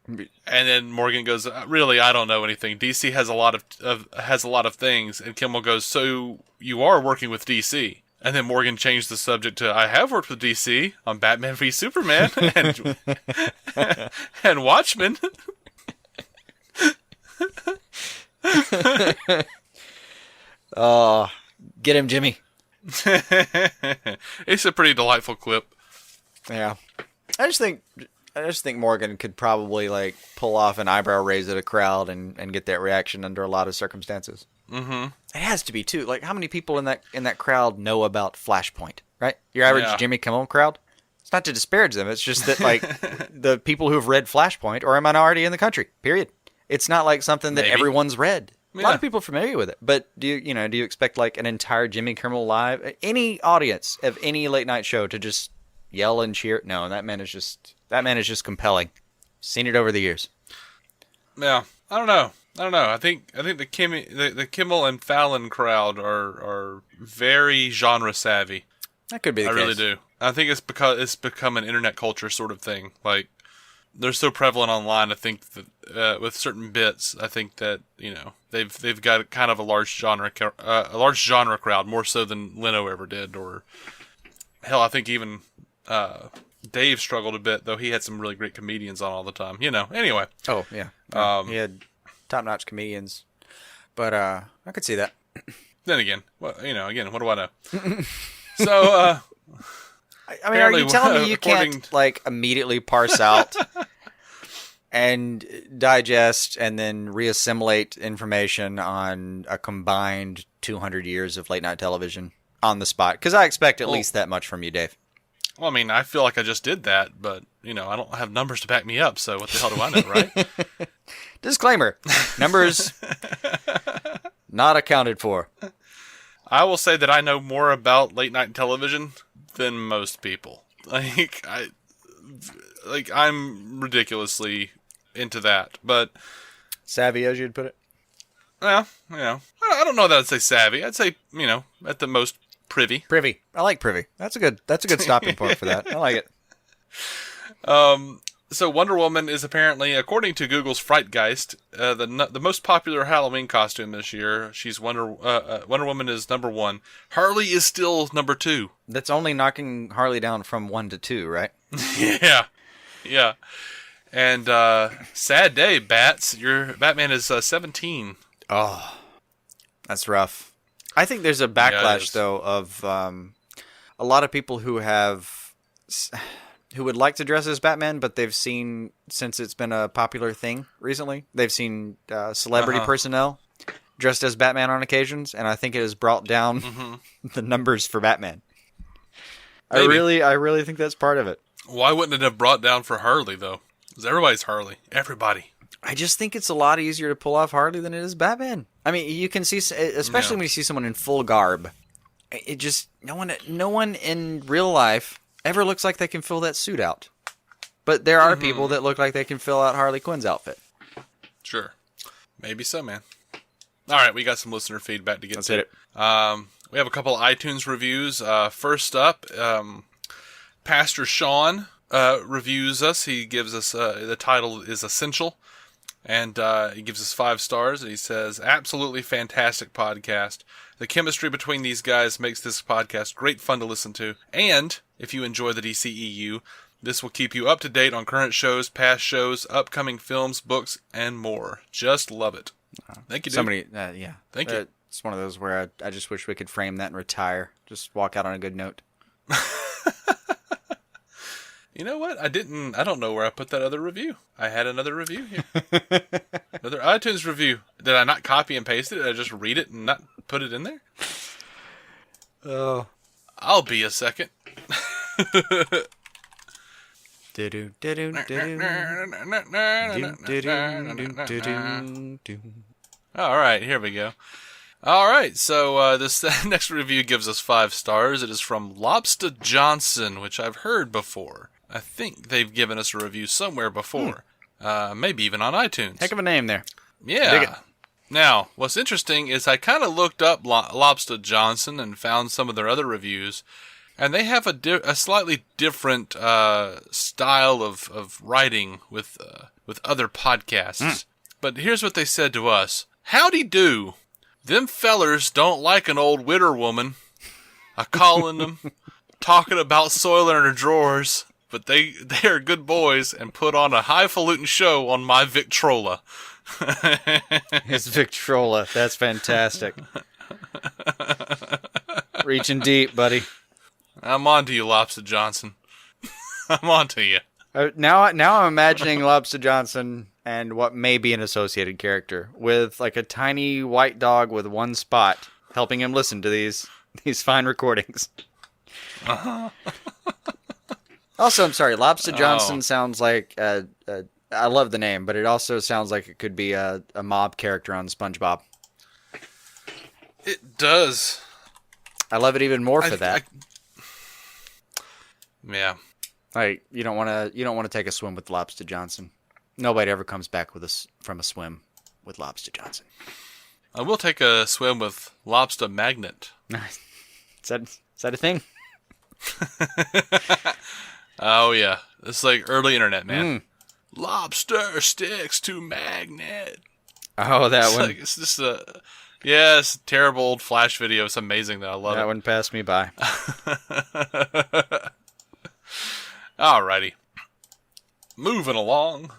And then Morgan goes, really, I don't know anything. DC has a lot of things. And Kimmel goes, so you are working with DC? And then Morgan changed the subject to, I have worked with DC on Batman v Superman and Watchmen. Oh, get him, Jimmy. It's a pretty delightful clip. Yeah. I just think Morgan could probably pull off an eyebrow raise at a crowd and get that reaction under a lot of circumstances. Mm-hmm. It has to be too. How many people in that crowd know about Flashpoint, right? Your average Jimmy Kimmel crowd? It's not to disparage them. It's just that the people who have read Flashpoint are a minority in the country. Period. It's not something that everyone's read. A lot of people are familiar with it. But do you expect an entire Jimmy Kimmel Live, any audience of any late night show to just yell and cheer? No, that man is just compelling. Seen it over the years. Yeah, I don't know. I don't know. I think the Kimmel and Fallon crowd are very genre savvy. That could be the case. I really do. I think it's because it's become an internet culture sort of thing. Like, they're so prevalent online. I think that with certain bits, I think that they've got kind of a large genre crowd, more so than Leno ever did, or hell, I think even Dave struggled a bit, though he had some really great comedians on all the time. Anyway. Oh yeah, he had top-notch comedians, but I could see that. Then again, what do I know? So, I mean, are you telling me you can't immediately parse out and digest and then reassimilate information on a combined 200 years of late night television on the spot? Because I expect at least that much from you, Dave. Well, I mean, I feel like I just did that, but I don't have numbers to back me up. So what the hell do I know, right? Disclaimer: numbers not accounted for. I will say that I know more about late night television than most people. I'm ridiculously into that, but savvy, as you'd put it. Well, I don't know that I'd say savvy. I'd say, at the most privy. Privy. I like privy. That's a good stopping point for that. I like it. So Wonder Woman is apparently, according to Google's Frightgeist, the most popular Halloween costume this year. She's Wonder Woman is number 1. Harley is still number 2. That's only knocking Harley down from 1 to 2, right? Yeah. And sad day, Bats. Your Batman is 17. Oh, that's rough. I think there's a backlash though of a lot of people who would like to dress as Batman, but they've seen, since it's been a popular thing recently, they've seen celebrity personnel dressed as Batman on occasions, and I think it has brought down the numbers for Batman. Maybe. I really think that's part of it. Why wouldn't it have brought down for Harley, though? Because everybody's Harley. Everybody. I just think it's a lot easier to pull off Harley than it is Batman. I mean, you can see, especially when you see someone in full garb, it just, no one in real life ever looks like they can fill that suit out. But there are people that look like they can fill out Harley Quinn's outfit. Sure. Maybe so, man. All right, we got some listener feedback to get Let's to. hit it. We have a couple of iTunes reviews. First up, Pastor Sean reviews us. He gives us, the title is Essential, and he gives us 5 stars, and he says, absolutely fantastic podcast. The chemistry between these guys makes this podcast great fun to listen to, and if you enjoy the DCEU, this will keep you up to date on current shows, past shows, upcoming films, books, and more. Just love it. Thank you, dude. Thank you. It's one of those where I just wish we could frame that and retire. Just walk out on a good note. You know what? I don't know where I put that other review. I had another review here. Another iTunes review. Did I not copy and paste it? Did I just read it and not put it in there? Oh. I'll be a second. All right, here we go. All right, so this next review gives us 5 stars. It is from Lobster Johnson, which I've heard before. I think they've given us a review somewhere before, maybe even on iTunes. Heck of a name there. Yeah. Dig it. Now, what's interesting is I kind of looked up Lobster Johnson and found some of their other reviews, and they have a slightly different style of writing with other podcasts. But here's what they said to us. Howdy do. Them fellers don't like an old widder woman a-calling them, talking about soiling her drawers, but they are good boys and put on a highfalutin show on my Victrola. His Victrola. That's fantastic. Reaching deep, buddy. I'm on to you, Lobster Johnson. I'm on to you. Now I'm imagining Lobster Johnson and what may be an associated character with like a tiny white dog with one spot helping him listen to these fine recordings. Also, I'm sorry, Lobster Johnson sounds like I love the name, but it also sounds like it could be a mob character on SpongeBob. It does. I love it even more for that. Yeah. Like you don't want to take a swim with Lobster Johnson. Nobody ever comes back from a swim with Lobster Johnson. I will take a swim with Lobster Magnet. Nice. Is that a thing? Oh, yeah. It's like early internet, man. Lobster sticks to magnet. Oh, that one. It's just it's a terrible old Flash video. It's amazing that I love it. That one passed me by. Alrighty. Moving along.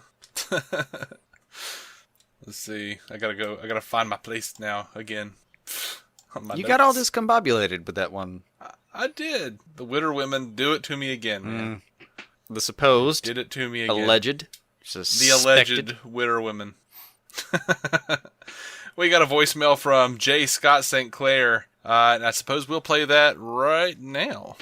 Let's see. I gotta find my place now again. You got all discombobulated with that one. I did. The Witter Women do it to me again, man. The supposed. Did it to me again. Alleged. The alleged Witter Women. We got a voicemail from J. Scott St. Clair, and I suppose we'll play that right now.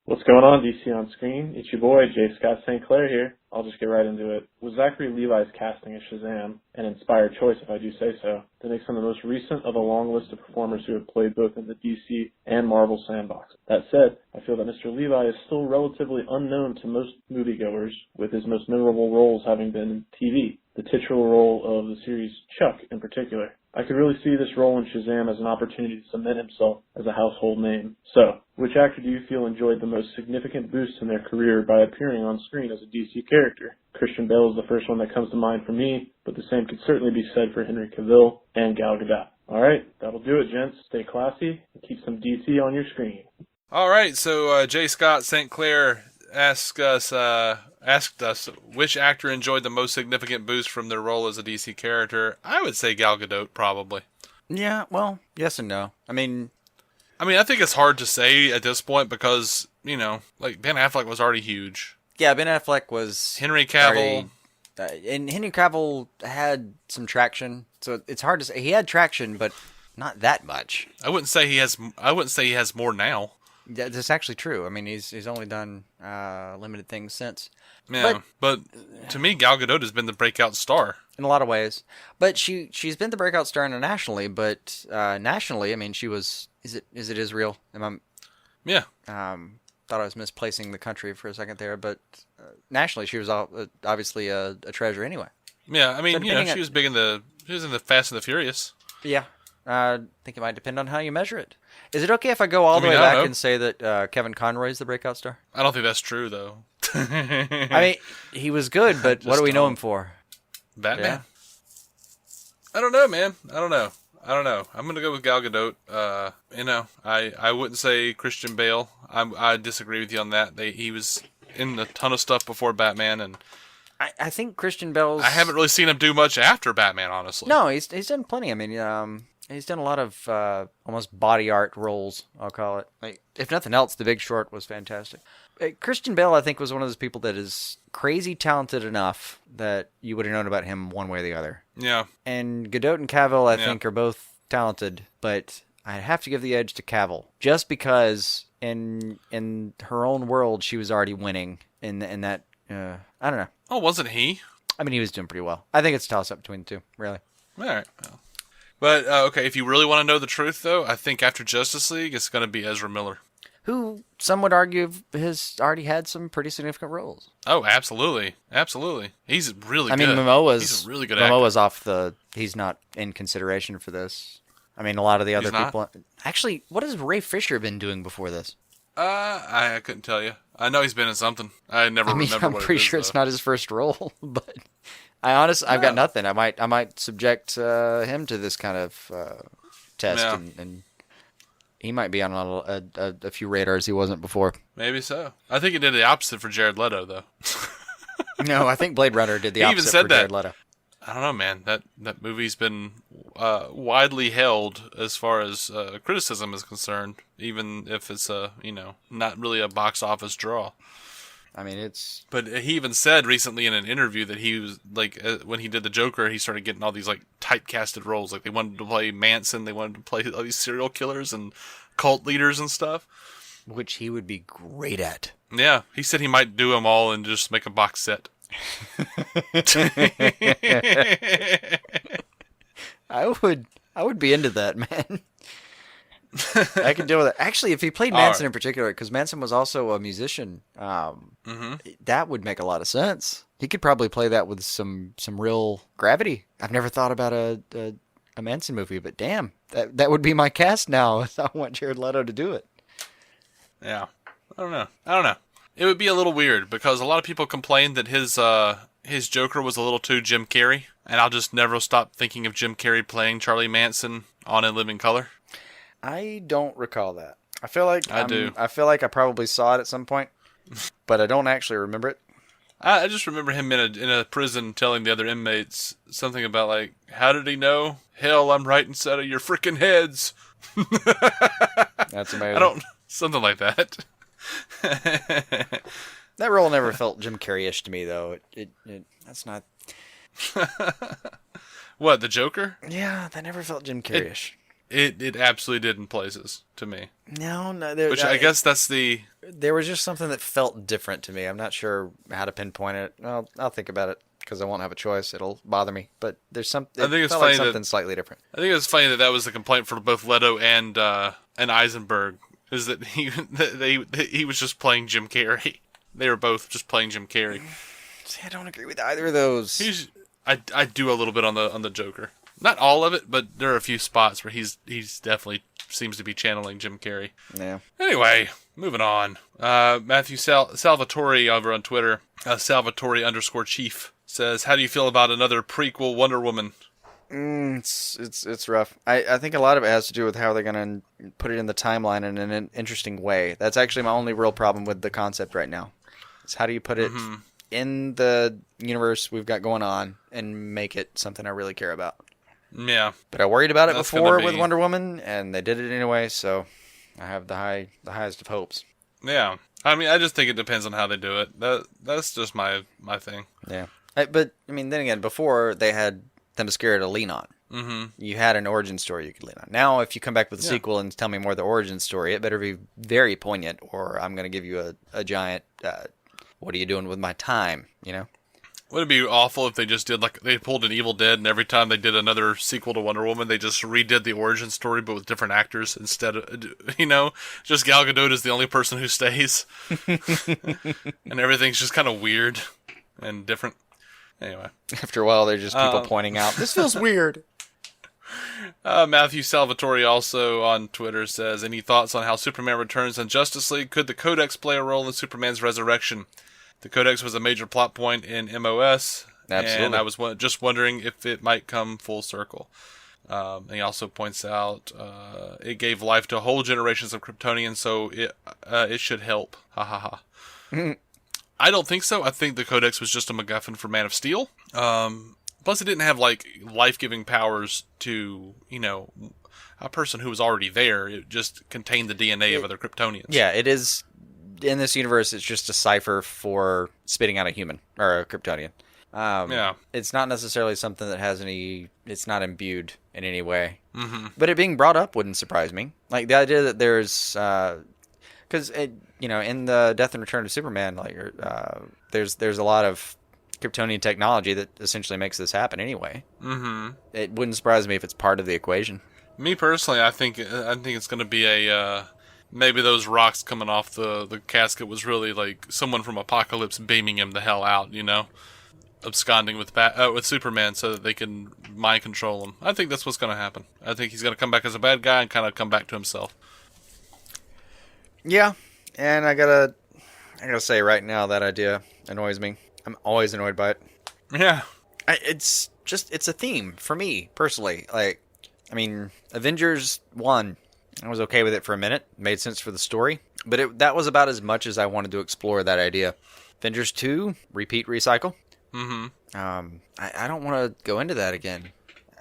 What's going on, DC On Screen? It's your boy, J. Scott St. Clair here. I'll just get right into it. With Zachary Levi's casting as Shazam, an inspired choice if I do say so, that makes him the most recent of a long list of performers who have played both in the DC and Marvel sandbox. That said, I feel that Mr. Levi is still relatively unknown to most moviegoers, with his most memorable roles having been in TV, the titular role of the series Chuck in particular. I could really see this role in Shazam as an opportunity to cement himself as a household name. So, which actor do you feel enjoyed the most significant boost in their career by appearing on screen as a DC character? Christian Bale is the first one that comes to mind for me, but the same could certainly be said for Henry Cavill and Gal Gadot. Alright, that'll do it, gents. Stay classy and keep some DC on your screen. Alright, so J. Scott St. Clair asked us which actor enjoyed the most significant boost from their role as a DC character. I would say Gal Gadot, probably. Yeah, well, yes and no. I mean, I think it's hard to say at this point because, like Ben Affleck was already huge. Yeah, Ben Affleck was... Henry Cavill... and Henry Cavill had some traction, so it's hard to say. He had traction, but not that much. I wouldn't say he has more now. That's actually true. I mean, he's only done limited things since. Yeah, but to me, Gal Gadot has been the breakout star in a lot of ways. But she's been the breakout star internationally. But nationally, I mean, she was. Is it Israel? Yeah. Thought I was misplacing the country for a second there, but nationally, she was obviously a treasure anyway. Yeah, I mean, she was big in the Fast and the Furious. Yeah. I think it might depend on how you measure it. Is it okay if I go all the way back and say that Kevin Conroy is the breakout star? I don't think that's true, though. I mean, he was good, but what do we know him for? Batman? Yeah. I don't know, man. I don't know. I'm going to go with Gal Gadot. I wouldn't say Christian Bale. I disagree with you on that. He was in a ton of stuff before Batman, and I think Christian Bale's... I haven't really seen him do much after Batman, honestly. No, he's done plenty. I mean, he's done a lot of almost body art roles, I'll call it. Like, if nothing else, The Big Short was fantastic. Christian Bale, I think, was one of those people that is crazy talented enough that you would have known about him one way or the other. Yeah. And Gadot and Cavill, I think, are both talented, but I'd have to give the edge to Cavill. Just because in her own world, she was already winning in that, I don't know. Oh, wasn't he? I mean, he was doing pretty well. I think it's a toss-up between the two, really. All right. Well. But, okay, if you really want to know the truth, though, I think after Justice League, it's going to be Ezra Miller. Who, some would argue, has already had some pretty significant roles. Oh, absolutely. Absolutely. He's really good. I mean, He's a really good actor. Momoa's he's not in consideration for this. I mean, a lot of the other people... Actually, what has Ray Fisher been doing before this? I couldn't tell you. I know he's been in something. I never remember I'm what pretty it is, sure it's though. not his first role, but... I've got nothing. I might subject him to this kind of test, and he might be on a few radars he wasn't before. Maybe so. I think he did the opposite for Jared Leto, though. No, I think Blade Runner did the opposite for Jared Leto. I don't know, man. That movie's been widely held as far as criticism is concerned, even if it's not really a box office draw. I mean, it's... But he even said recently in an interview that he was, like, when he did the Joker, he started getting all these, like, typecasted roles. Like, they wanted to play Manson, they wanted to play all these serial killers and cult leaders and stuff. Which he would be great at. Yeah, he said he might do them all and just make a box set. I would be into that, man. I could deal with it. Actually, if he played Manson in particular, because Manson was also a musician, that would make a lot of sense. He could probably play that with some real gravity. I've never thought about a Manson movie, but damn, that would be my cast now. I want Jared Leto to do it. Yeah. I don't know. It would be a little weird because a lot of people complained that his Joker was a little too Jim Carrey, and I'll just never stop thinking of Jim Carrey playing Charlie Manson on In Living Color. I don't recall that. I feel like I do. I feel like I probably saw it at some point, but I don't actually remember it. I just remember him in a prison telling the other inmates something about like, how did he know? Hell, I'm right inside of your freaking heads. That's amazing. Something like that. That role never felt Jim Carrey-ish to me, though. That's not. What, the Joker? Yeah, that never felt Jim Carrey-ish. It absolutely did in places to me. No. Which I guess that's the. There was just something that felt different to me. I'm not sure how to pinpoint it. I'll think about it because I won't have a choice. It'll bother me. But there's something. I think it's funny something slightly different. I think it's funny that was the complaint for both Leto and Eisenberg. Is that he was just playing Jim Carrey. They were both just playing Jim Carrey. See, I don't agree with either of those. I do a little bit on the Joker. Not all of it, but there are a few spots where he's definitely seems to be channeling Jim Carrey. Yeah. Anyway, moving on. Matthew Salvatore over on Twitter, Salvatore_Chief says, "How do you feel about another prequel Wonder Woman?" It's rough. I think a lot of it has to do with how they're going to put it in the timeline in an interesting way. That's actually my only real problem with the concept right now. Is how do you put it in the universe we've got going on and make it something I really care about. Yeah. But I worried about it before with Wonder Woman, and they did it anyway, so I have the highest of hopes. Yeah. I mean, I just think it depends on how they do it. That's just my thing. Yeah. But, I mean, then again, before they had Themyscira to lean on. Mm-hmm. You had an origin story you could lean on. Now, if you come back with a sequel and tell me more of the origin story, it better be very poignant, or I'm going to give you a giant, what are you doing with my time, you know? Would it be awful if they just did, like, they pulled an Evil Dead, and every time they did another sequel to Wonder Woman, they just redid the origin story, but with different actors instead of, you know, just Gal Gadot is the only person who stays. And everything's just kind of weird and different. Anyway. After a while, they're just people pointing out, this feels weird. Matthew Salvatore also on Twitter says, any thoughts on how Superman Returns on Justice League? Could the Codex play a role in Superman's resurrection? The Codex was a major plot point in MOS, Absolutely. and I was just wondering if it might come full circle. And he also points out it gave life to whole generations of Kryptonians, so it should help. Ha ha ha. I don't think so. I think the Codex was just a MacGuffin for Man of Steel. Plus, it didn't have like life-giving powers to, you know, a person who was already there. It just contained the DNA of other Kryptonians. Yeah, it is. In this universe, it's just a cipher for spitting out a human or a Kryptonian. Yeah, it's not necessarily something that has any. It's not imbued in any way. Mm-hmm. But it being brought up wouldn't surprise me. Like the idea that there's, because you know, in the Death and Return of Superman, like there's a lot of Kryptonian technology that essentially makes this happen anyway. Mm-hmm. It wouldn't surprise me if it's part of the equation. Me personally, I think it's going to be a. Maybe those rocks coming off the casket was really like someone from Apocalypse beaming him the hell out, you know, absconding with Superman so that they can mind control him. I think that's what's going to happen. I think he's going to come back as a bad guy and kind of come back to himself. Yeah, and I gotta say right now that idea annoys me. I'm always annoyed by it. Yeah, it's a theme for me personally. Like, I mean, Avengers 1. I was okay with it for a minute. It made sense for the story. But that was about as much as I wanted to explore that idea. Avengers 2, repeat, recycle. Mm-hmm. I don't want to go into that again.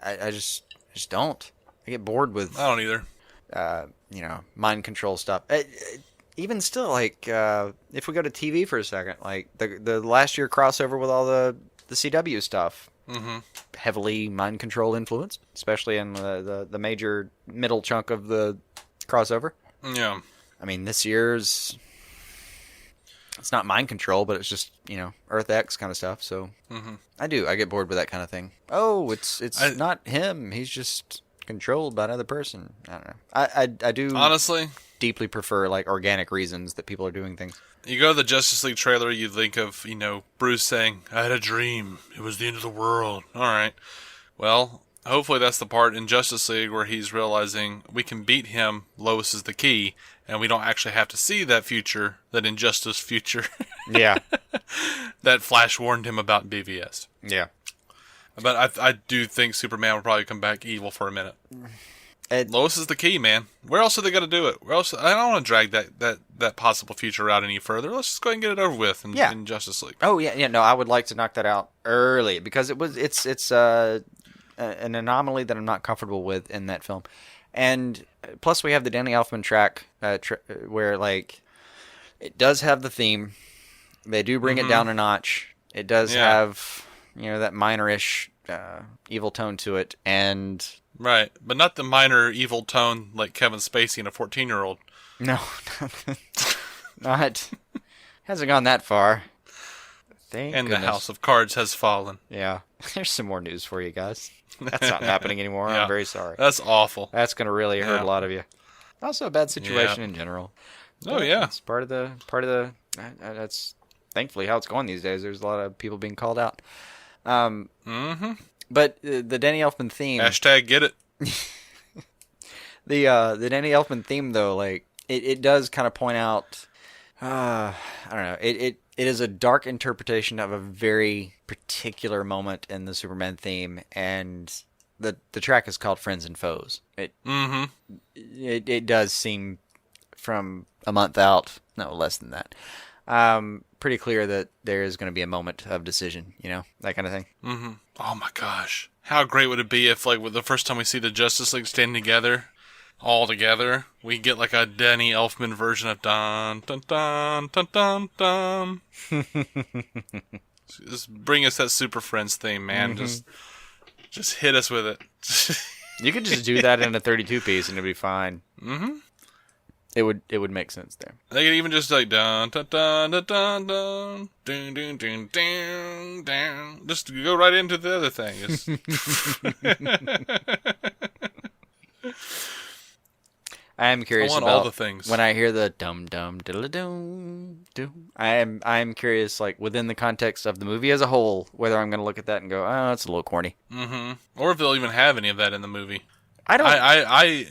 I just don't. I get bored with... I don't either. You know, mind control stuff. Even still, like, if we go to TV for a second, like, the last year crossover with all the CW stuff. Mm-hmm. Heavily mind control influenced, especially in the major middle chunk of the crossover. Yeah. I mean, this year's... It's not mind control, but it's just, you know, Earth X kind of stuff, so... Mm-hmm. I get bored with that kind of thing. Oh, it's not him. He's just controlled by another person. I don't know. I do Honestly, deeply prefer like organic reasons that people are doing things. you go to the Justice League trailer, you think of, Bruce saying, "I had a dream. It was the end of the world." All right. Well, hopefully that's the part in Justice League where he's realizing we can beat him. Lois is the key, and we don't actually have to see that future, that Injustice future. Yeah. that Flash warned him about in BVS. Yeah. But I do think Superman will probably come back evil for a minute. Lois is the key, man. Where else are they going to do it? Where else? I don't want to drag that possible future out any further. Let's just go ahead and get it over with in Justice League. Oh yeah. No, I would like to knock that out early because it's an anomaly that I'm not comfortable with in that film, and plus we have the Danny Elfman track where like it does have the theme. They do bring it down a notch. It does have that minor-ish evil tone to it, and right, but not the minor evil tone like Kevin Spacey and a 14-year-old. No, not hasn't gone that far. Thank and goodness. The House of Cards has fallen. Yeah, there's some more news for you guys. That's not happening anymore. Yeah. I'm very sorry. That's awful. That's going to really hurt a lot of you. Also, a bad situation in general. Oh yeah, it's part of the. That's thankfully how it's going these days. There's a lot of people being called out. But the Danny Elfman theme. Hashtag get it. The Danny Elfman theme though, like it does kind of point out. I don't know. It is a dark interpretation of a very particular moment in the Superman theme, and the track is called "Friends and Foes." It does seem from a month out, no less than that. Pretty clear that there is going to be a moment of decision, that kind of thing. Oh my gosh, how great would it be if, like, with the first time we see the Justice League standing together, all together, we get like a Danny Elfman version of dun dun dun dun dun dun. Just bring us that Super Friends theme, man. Just hit us with it. You could just do that in a 32 piece and it'd be fine. It would make sense there. They could even just like dun dun dun dun dun dun dun dun dun dun dun. Just go right into the other thing. I am curious about all the things. When I hear the dum dum diddle dum dum. I am curious, like within the context of the movie as a whole, whether I'm going to look at that and go, oh, it's a little corny. Or if they'll even have any of that in the movie. I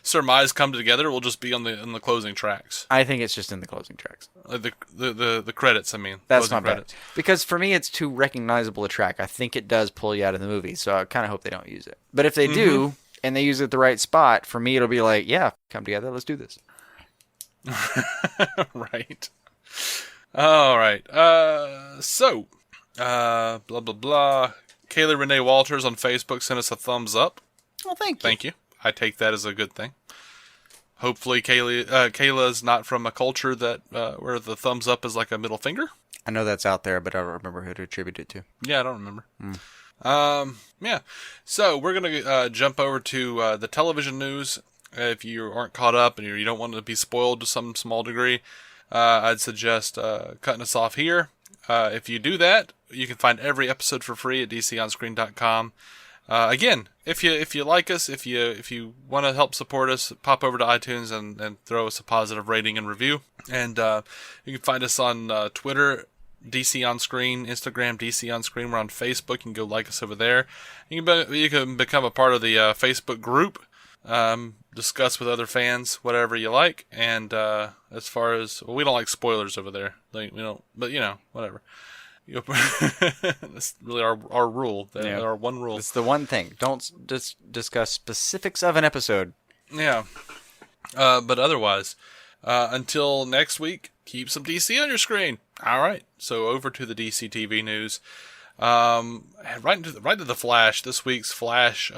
surmise Come Together will just be on the closing tracks. I think it's just in the closing tracks. The credits, I mean. That's not bad. Because for me, it's too recognizable a track. I think it does pull you out of the movie, so I kind of hope they don't use it. But if they do, and they use it at the right spot, for me, it'll be like, yeah, come together, let's do this. Right. All right. So, blah, blah, blah. Kayla Renee Walters on Facebook sent us a thumbs up. Well, thank you. Thank you. I take that as a good thing. Hopefully, Kayla's not from a culture that where the thumbs up is like a middle finger. I know that's out there, but I don't remember who to attribute it to. Yeah, I don't remember. Yeah. So we're gonna jump over to the television news. If you aren't caught up and you don't want to be spoiled to some small degree, I'd suggest cutting us off here. If you do that, you can find every episode for free at dconscreen.com. Again, if you like us, if you want to help support us, pop over to iTunes and throw us a positive rating and review. And you can find us on Twitter, DC On Screen, Instagram, DC On Screen. We're on Facebook. You can go like us over there. You can become a part of the Facebook group. Discuss with other fans whatever you like. And as far as we don't like spoilers over there, like we don't, but whatever. That's really our rule. Our one rule. It's the one thing. Don't discuss specifics of an episode. Yeah. But otherwise, until next week, keep some DC on your screen. All right. So over to the DC TV news. Right to the Flash. This week's Flash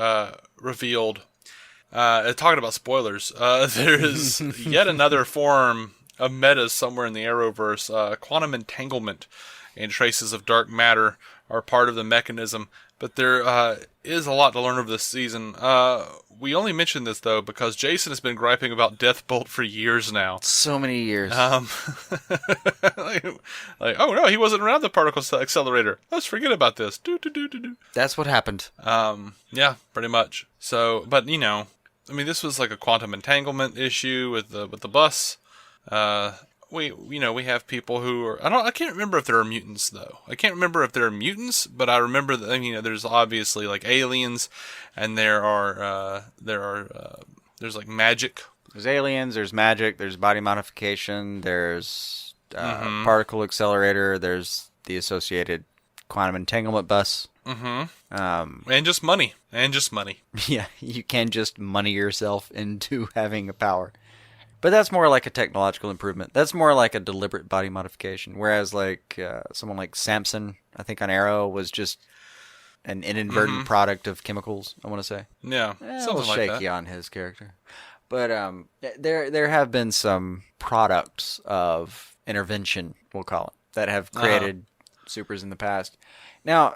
revealed. Talking about spoilers. There is yet another form of meta somewhere in the Arrowverse. Quantum entanglement and traces of dark matter are part of the mechanism, but there is a lot to learn over this season. we only mentioned this though because Jason has been griping about Deathbolt for years now. So many years. like, oh no, he wasn't around the particle accelerator. Let's forget about this. Do. That's what happened. Yeah, pretty much. So, but this was like a quantum entanglement issue with the bus. We have people who are, I can't remember if there are mutants though. I can't remember if there are mutants, but I remember that, there's obviously like aliens and there's like magic. There's aliens, there's magic, there's body modification, there's particle accelerator, there's the associated quantum entanglement bus. And just money. Yeah, you can just money yourself into having a power. But that's more like a technological improvement. That's more like a deliberate body modification. Whereas like someone like Samson, I think on Arrow, was just an inadvertent product of chemicals, I want to say. Yeah, something like shaky on his character. But there have been some products of intervention, we'll call it, that have created supers in the past. Now,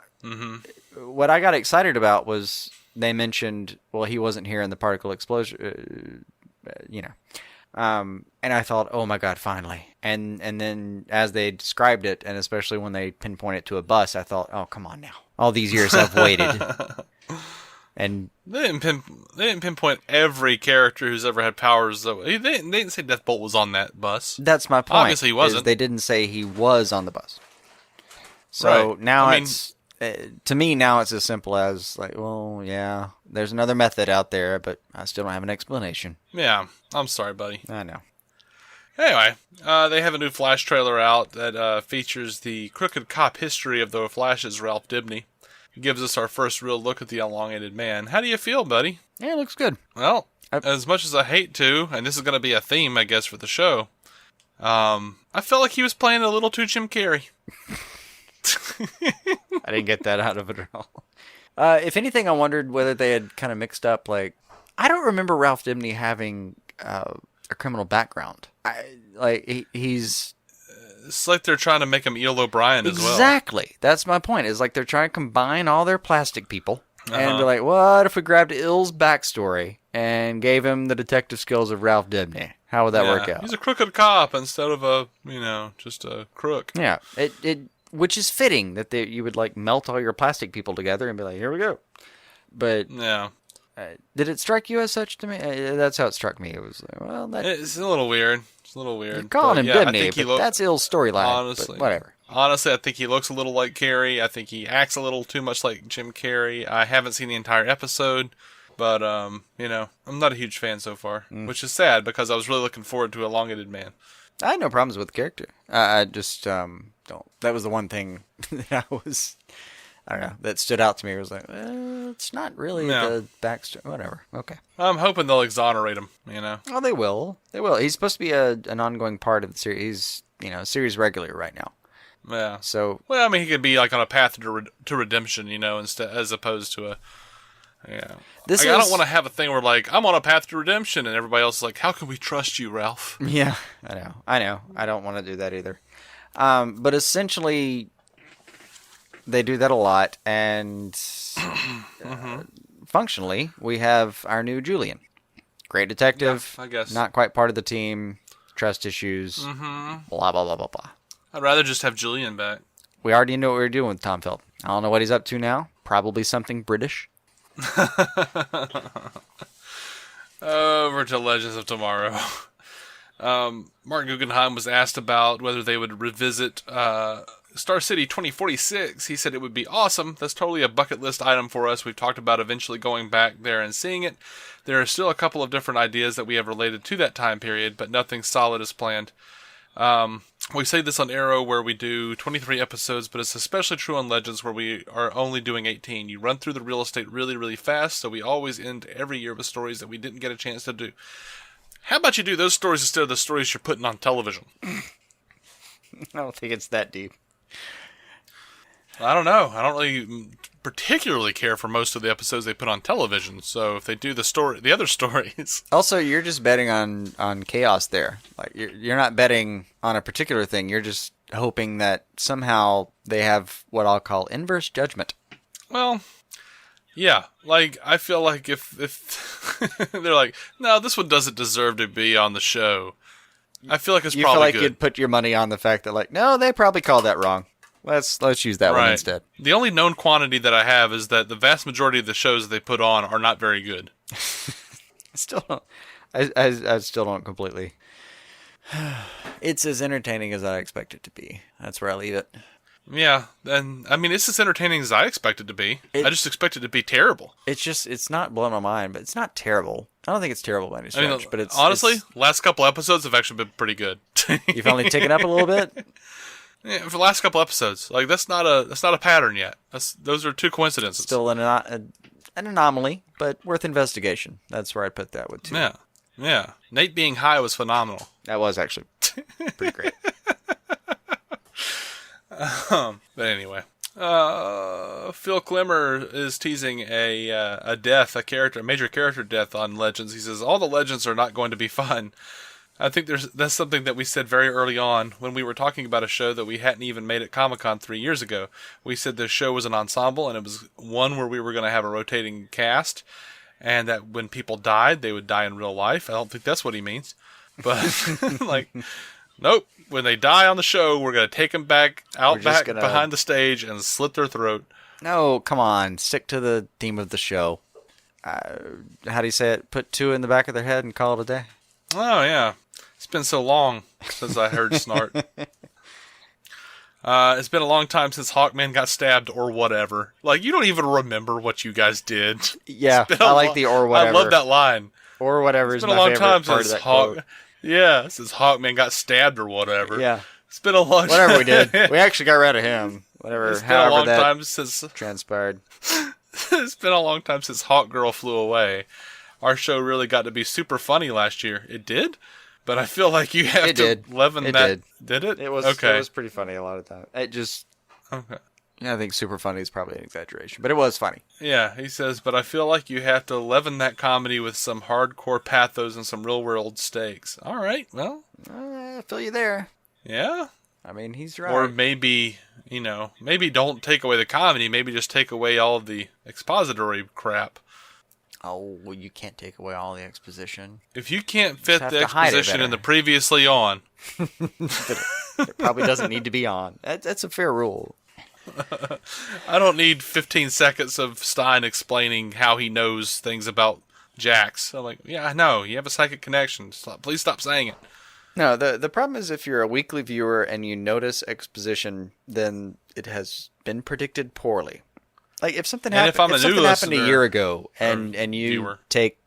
what I got excited about was they mentioned, well, he wasn't here in the particle explosion, and I thought, oh my God, finally. And then as they described it, and especially when they pinpoint it to a bus, I thought, oh, come on now. All these years I've waited. And they didn't pinpoint every character who's ever had powers. Though they didn't say Deathbolt was on that bus. That's my point. Obviously he wasn't. They didn't say he was on the bus. So right. Now to me now it's as simple as like, well, yeah, there's another method out there, but I still don't have an explanation. Yeah, I'm sorry, buddy. I know. Anyway, they have a new Flash trailer out that features the crooked cop history of the Flash's Ralph Dibny. It gives us our first real look at the elongated man. How do you feel, buddy? Yeah, it looks good. Well, as much as I hate to, and this is going to be a theme, I guess, for the show, I felt like he was playing a little too Jim Carrey. I didn't get that out of it at all. If anything, I wondered whether they had kind of mixed up, like, I don't remember Ralph Dibny having a criminal background. He's... It's like they're trying to make him Eel O'Brien as well. Exactly. That's my point. It's like they're trying to combine all their plastic people and be like, what if we grabbed Il's backstory and gave him the detective skills of Ralph Dibny? How would that work out? He's a crooked cop instead of just a crook. Yeah. Which is fitting that you would like melt all your plastic people together and be like, here we go. But yeah. Did it strike you as such to me? That's how it struck me. It was like, well, it's a little weird. It's a little weird. You're calling him Dibny, but that's Il's storyline. Honestly, but whatever. Honestly, I think he looks a little like Carrey. I think he acts a little too much like Jim Carrey. I haven't seen the entire episode, but I'm not a huge fan so far, which is sad because I was really looking forward to Elongated Man. I had no problems with the character. I just don't. That was the one thing that I don't know, that stood out to me. It was like, it's not really the backstory. Whatever. Okay. I'm hoping they'll exonerate him, Oh, they will. They will. He's supposed to be an ongoing part of the series. He's, a series regular right now. Yeah. So. Well, he could be like on a path to redemption, instead as opposed to a. Yeah. I don't want to have a thing where like I'm on a path to redemption and everybody else is like, how can we trust you, Ralph? Yeah, I know. I don't want to do that either. But essentially, they do that a lot, and functionally, we have our new Julian. Great detective, I guess. Not quite part of the team, trust issues, blah, blah, blah, blah, blah. I'd rather just have Julian back. We already know what we're doing with Tom Felton. I don't know what he's up to now. Probably something British. Over to Legends of Tomorrow. Mark Guggenheim was asked about whether they would revisit Star City 2046. He said it would be awesome. That's totally a bucket list item for us. We've talked about eventually going back there and seeing it. There are still a couple of different ideas that we have related to that time period, but nothing solid is planned. We say this on Arrow where we do 23 episodes, but it's especially true on Legends where we are only doing 18. You run through the real estate really, really fast, so we always end every year with stories that we didn't get a chance to do. How about you do those stories instead of the stories you're putting on television? I don't think it's that deep. I don't know. I don't really particularly care for most of the episodes they put on television. So if they do the other stories. Also, you're just betting on chaos there. Like you're not betting on a particular thing. You're just hoping that somehow they have what I'll call inverse judgment. Well, Yeah, like, I feel like if they're like, no, this one doesn't deserve to be on the show, I feel like it's You probably feel like good. you'd put your money on the fact that, like, no, they probably called that wrong. Let's use that one instead. The only known quantity that I have is that the vast majority of the shows they put on are not very good. I still don't completely. It's as entertaining as I expect it to be. That's where I leave it. Yeah, and I mean, it's as entertaining as I expect it to be. I just expect it to be terrible. It's not blowing my mind, but it's not terrible. I don't think it's terrible by any stretch. I mean, but it's honestly, last couple episodes have actually been pretty good. You've only taken up a little bit. Yeah, for the last couple episodes, like that's not a pattern yet. Those are two coincidences. Still an anomaly, but worth investigation. That's where I'd put that with too. Yeah. Nate being high was phenomenal. That was actually pretty great. But anyway, Phil Klemmer is teasing a death, a major character death on Legends. He says all the Legends are not going to be fun. I think that's something that we said very early on when we were talking about a show that we hadn't even made at Comic-Con 3 years ago. We said the show was an ensemble, and it was one where we were going to have a rotating cast, and that when people died, they would die in real life. I don't think that's what he means. But, like, nope. When they die on the show, we're going to take them back behind the stage and slit their throat. No, come on. Stick to the theme of the show. How do you say it? Put two in the back of their head and call it a day? Oh, yeah. It's been so long since I heard Snart. It's been a long time since Hawkman got stabbed or whatever. Like, you don't even remember what you guys did. Yeah, I like the or whatever. I love that line. Or whatever is my my favorite part of since that quote. Yeah, since Hawkman got stabbed or whatever. Yeah. It's been a long time. Whatever we did. We actually got rid of him. Whatever. It's been a long that time since transpired. It's been a long time since Hawkgirl flew away. Our show really got to be super funny last year. It did? But I feel like you have to leaven that. Did it? It was okay. It was pretty funny a lot of times. It just okay. Yeah, I think super funny is probably an exaggeration, but it was funny. Yeah, he says, but I feel like you have to leaven that comedy with some hardcore pathos and some real world stakes. All right, well, I feel you there. Yeah. I mean, he's right. Or maybe, maybe don't take away the comedy. Maybe just take away all of the expository crap. Oh, well, you can't take away all the exposition. If you can't fit the exposition in the previously on. It probably doesn't need to be on. That's a fair rule. I don't need 15 seconds of Stein explaining how he knows things about Jax. I'm like, yeah, I know. You have a psychic connection. Please stop saying it. No, the problem is if you're a weekly viewer and you notice exposition, then it has been predicted poorly. Like if something happened a year ago and you viewer. Take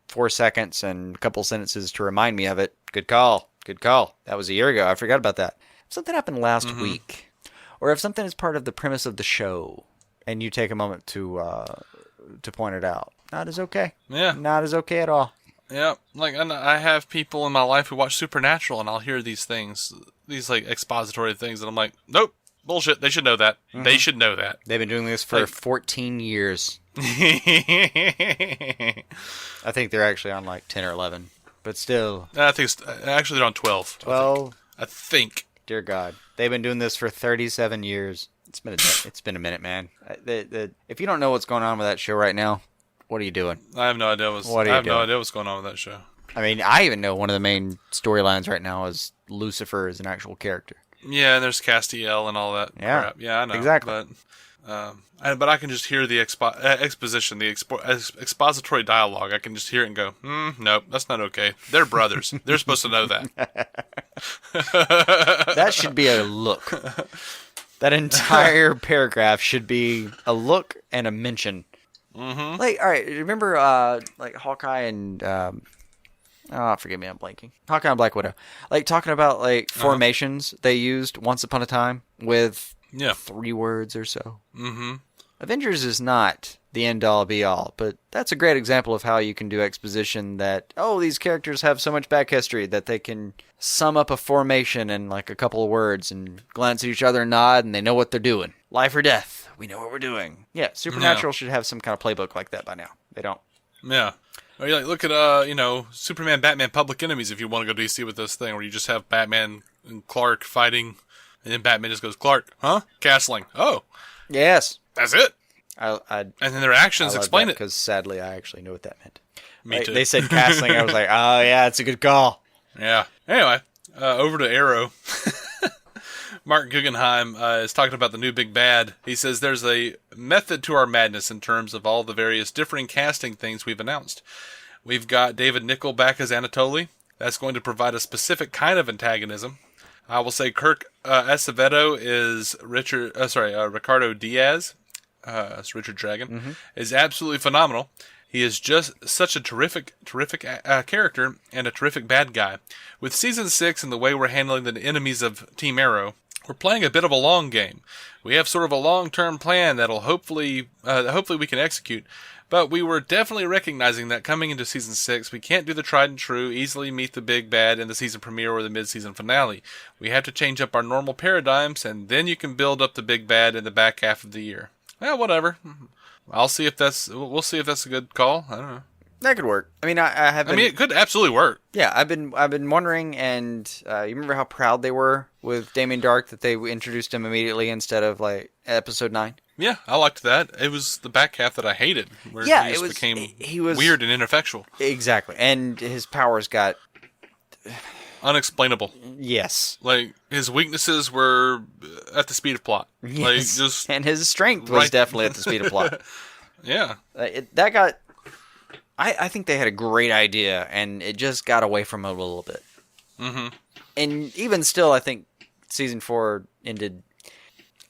4 seconds and a couple sentences to remind me of it, good call. That was a year ago. I forgot about that. If something happened last week, or if something is part of the premise of the show, and you take a moment to point it out, not as okay. Yeah, not as okay at all. Yeah, like I have people in my life who watch Supernatural, and I'll hear these things, these like expository things, and I'm like, nope. Bullshit. They should know that. Mm-hmm. They should know that. They've been doing this for 14 years. I think they're actually on like 10 or 11. But still. I think actually they're on 12. 12? I think. Dear God. They've been doing this for 37 years. It's been a minute, man. If you don't know what's going on with that show right now, what are you doing? I have no idea no idea what's going on with that show. I mean, I even know one of the main storylines right now is Lucifer as an actual character. Yeah, and there's Castiel and all that crap. Yeah, I know. Exactly. But I can just hear the exposition, the expository dialogue. I can just hear it and go, nope, that's not okay. They're brothers. They're supposed to know that. That should be a look. That entire paragraph should be a look and a mention. Mm-hmm. Like, all right, remember like Hawkeye and... forgive me, I'm blanking. Hawkeye and Black Widow. Like, talking about, like, formations they used once upon a time with 3 words or so. Mm-hmm. Avengers is not the end-all, be-all, but that's a great example of how you can do exposition that, these characters have so much back history that they can sum up a formation in, like, a couple of words and glance at each other and nod, and they know what they're doing. Life or death. We know what we're doing. Yeah, Supernatural should have some kind of playbook like that by now. They don't. Yeah. Or you look at Superman, Batman, Public Enemies if you want to go DC with this thing where you just have Batman and Clark fighting, and then Batman just goes, Clark, huh? Castling. Oh. Yes. That's it. And then their actions explain it. Because sadly, I actually knew what that meant. Me too. They said casting. I was like, oh yeah, it's a good call. Yeah. Anyway, over to Arrow. Mark Guggenheim is talking about the new big bad. He says there's a method to our madness in terms of all the various differing casting things we've announced. We've got David Nichol back as Anatoly. That's going to provide a specific kind of antagonism. I will say Kirk Acevedo is Ricardo Diaz, as Richard Dragon, is absolutely phenomenal. He is just such a terrific character and a terrific bad guy. With Season 6 and the way we're handling the enemies of Team Arrow, we're playing a bit of a long game. We have sort of a long-term plan that'll hopefully we can execute. But we were definitely recognizing that coming into Season 6, we can't do the tried and true, easily meet the big bad in the season premiere or the mid-season finale. We have to change up our normal paradigms, and then you can build up the big bad in the back half of the year. Well, whatever. We'll see if that's a good call. I don't know. That could work. I mean, it could absolutely work. Yeah, I've been wondering, and you remember how proud they were with Damien Dark that they introduced him immediately instead of like episode 9. Yeah, I liked that. It was the back half that I hated, where he was weird and ineffectual. Exactly, and his powers got unexplainable. Yes, like his weaknesses were at the speed of plot. Yes. Like and his strength was definitely at the speed of plot. Yeah, I think they had a great idea, and it just got away from it a little bit. Mm-hmm. And even still, I think Season 4 ended...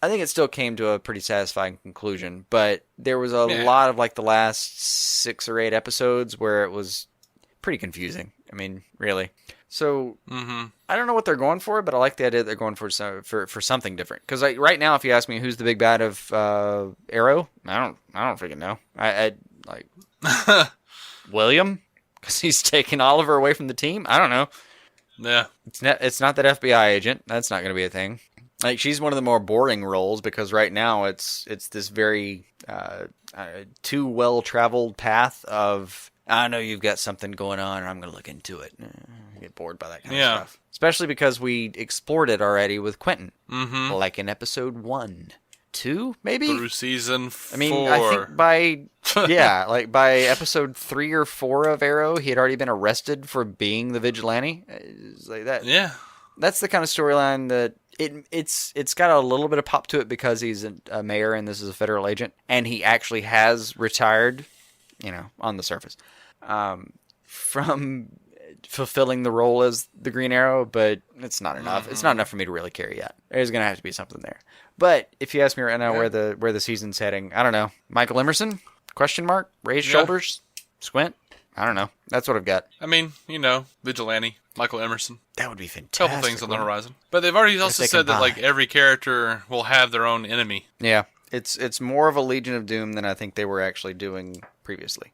I think it still came to a pretty satisfying conclusion, but there was a lot of like the last 6 or 8 episodes where it was pretty confusing. I mean, really. So, I don't know what they're going for, but I like the idea that they're going for something different. Because like, right now, if you ask me who's the big bad of Arrow, I don't freaking know. I like... William, because he's taking Oliver away from the team. I don't know. Yeah, it's not that FBI agent. That's not going to be a thing. Like she's one of the more boring roles because right now it's this very too well traveled path of I know you've got something going on, or I'm going to look into it. I get bored by that kind of stuff, especially because we explored it already with Quentin, like in episode 1. 2, maybe? Through season 4. I mean, I think by episode 3 or 4 of Arrow, he had already been arrested for being the vigilante. It's like that. Yeah. That's the kind of storyline that it's got a little bit of pop to it because he's a mayor and this is a federal agent, and he actually has retired, on the surface, from fulfilling the role as the Green Arrow, but it's not enough. It's not enough for me to really care yet. There's going to have to be something there. But if you ask me right now where the season's heading, I don't know. Michael Emerson? Question mark? Raised shoulders? Squint? I don't know. That's what I've got. I mean, vigilante, Michael Emerson. That would be fantastic. Couple things on the horizon. But they've already also said that like every character will have their own enemy. Yeah. It's more of a Legion of Doom than I think they were actually doing previously.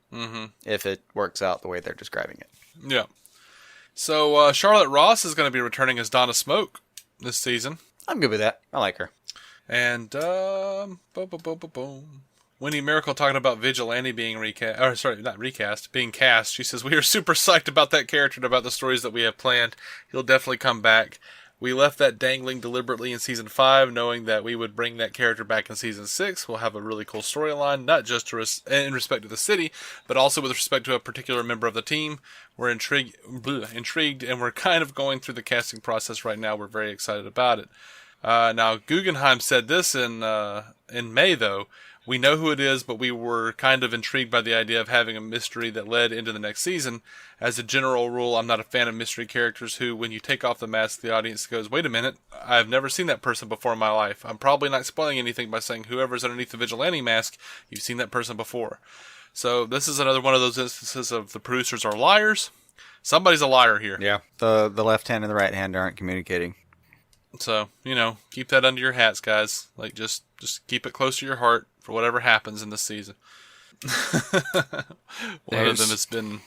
If it works out the way they're describing it. Yeah. So Charlotte Ross is going to be returning as Donna Smoke this season. I'm good with that. I like her. And Winnie Miracle talking about Vigilante being being cast. She says, we are super psyched about that character and about the stories that we have planned. He'll definitely come back. We left that dangling deliberately in Season 5, knowing that we would bring that character back in Season 6. We'll have a really cool storyline, not just in respect to the city, but also with respect to a particular member of the team. We're intrigued, and we're kind of going through the casting process right now. We're very excited about it. Now, Guggenheim said this in May, though. We know who it is, but we were kind of intrigued by the idea of having a mystery that led into the next season. As a general rule, I'm not a fan of mystery characters who, when you take off the mask, the audience goes, wait a minute, I've never seen that person before in my life. I'm probably not spoiling anything by saying whoever's underneath the vigilante mask, you've seen that person before. So this is another one of those instances of the producers are liars. Somebody's a liar here. Yeah, the left hand and the right hand aren't communicating. So, keep that under your hats, guys. Like, just keep it close to your heart for whatever happens in this season. One of them has been...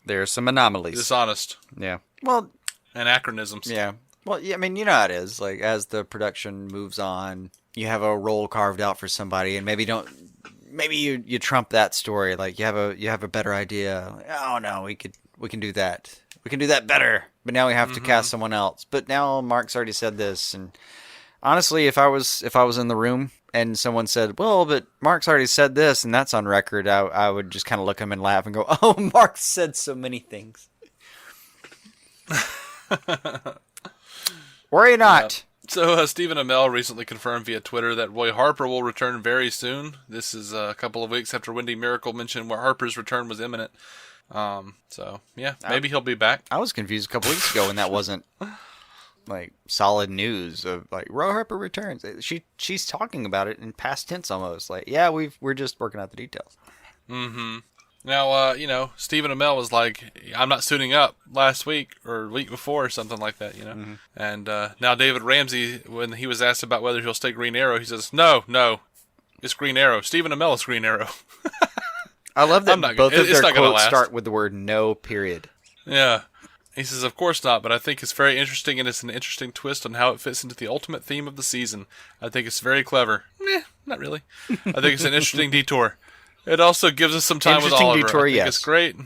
There's some anomalies. Dishonest. Yeah. Well... Anachronisms. Yeah. Well, yeah, I mean, you know how it is. Like, as the production moves on, you have a role carved out for somebody, and maybe you trump that story. Like, you have a better idea. Like, oh, no, we can do that. We can do that better. But now we have to cast someone else. But now Mark's already said this, and honestly, if I was in the room and someone said, well, but Mark's already said this, and that's on record, I would just kind of look at him and laugh and go, oh, Mark said so many things. Worry not. So Stephen Amell recently confirmed via Twitter that Roy Harper will return very soon. This is a couple of weeks after Wendy Miracle mentioned where Harper's return was imminent. So, yeah, maybe he'll be back. I was confused a couple weeks ago when that wasn't, like, solid news of, like, Roy Harper returns. She's talking about it in past tense almost. Like, yeah, we're just working out the details. Mm-hmm. Now, Stephen Amell was like, I'm not suiting up last week or week before or something like that, Mm-hmm. And now David Ramsey, when he was asked about whether he'll stay Green Arrow, he says, no, it's Green Arrow. Stephen Amell is Green Arrow. I love that both of their quotes start with the word no, period. Yeah. He says, of course not, but I think it's very interesting, and it's an interesting twist on how it fits into the ultimate theme of the season. I think it's very clever. Not really. I think it's an interesting detour. It also gives us some time with Oliver. Detour, I think yes. It's great.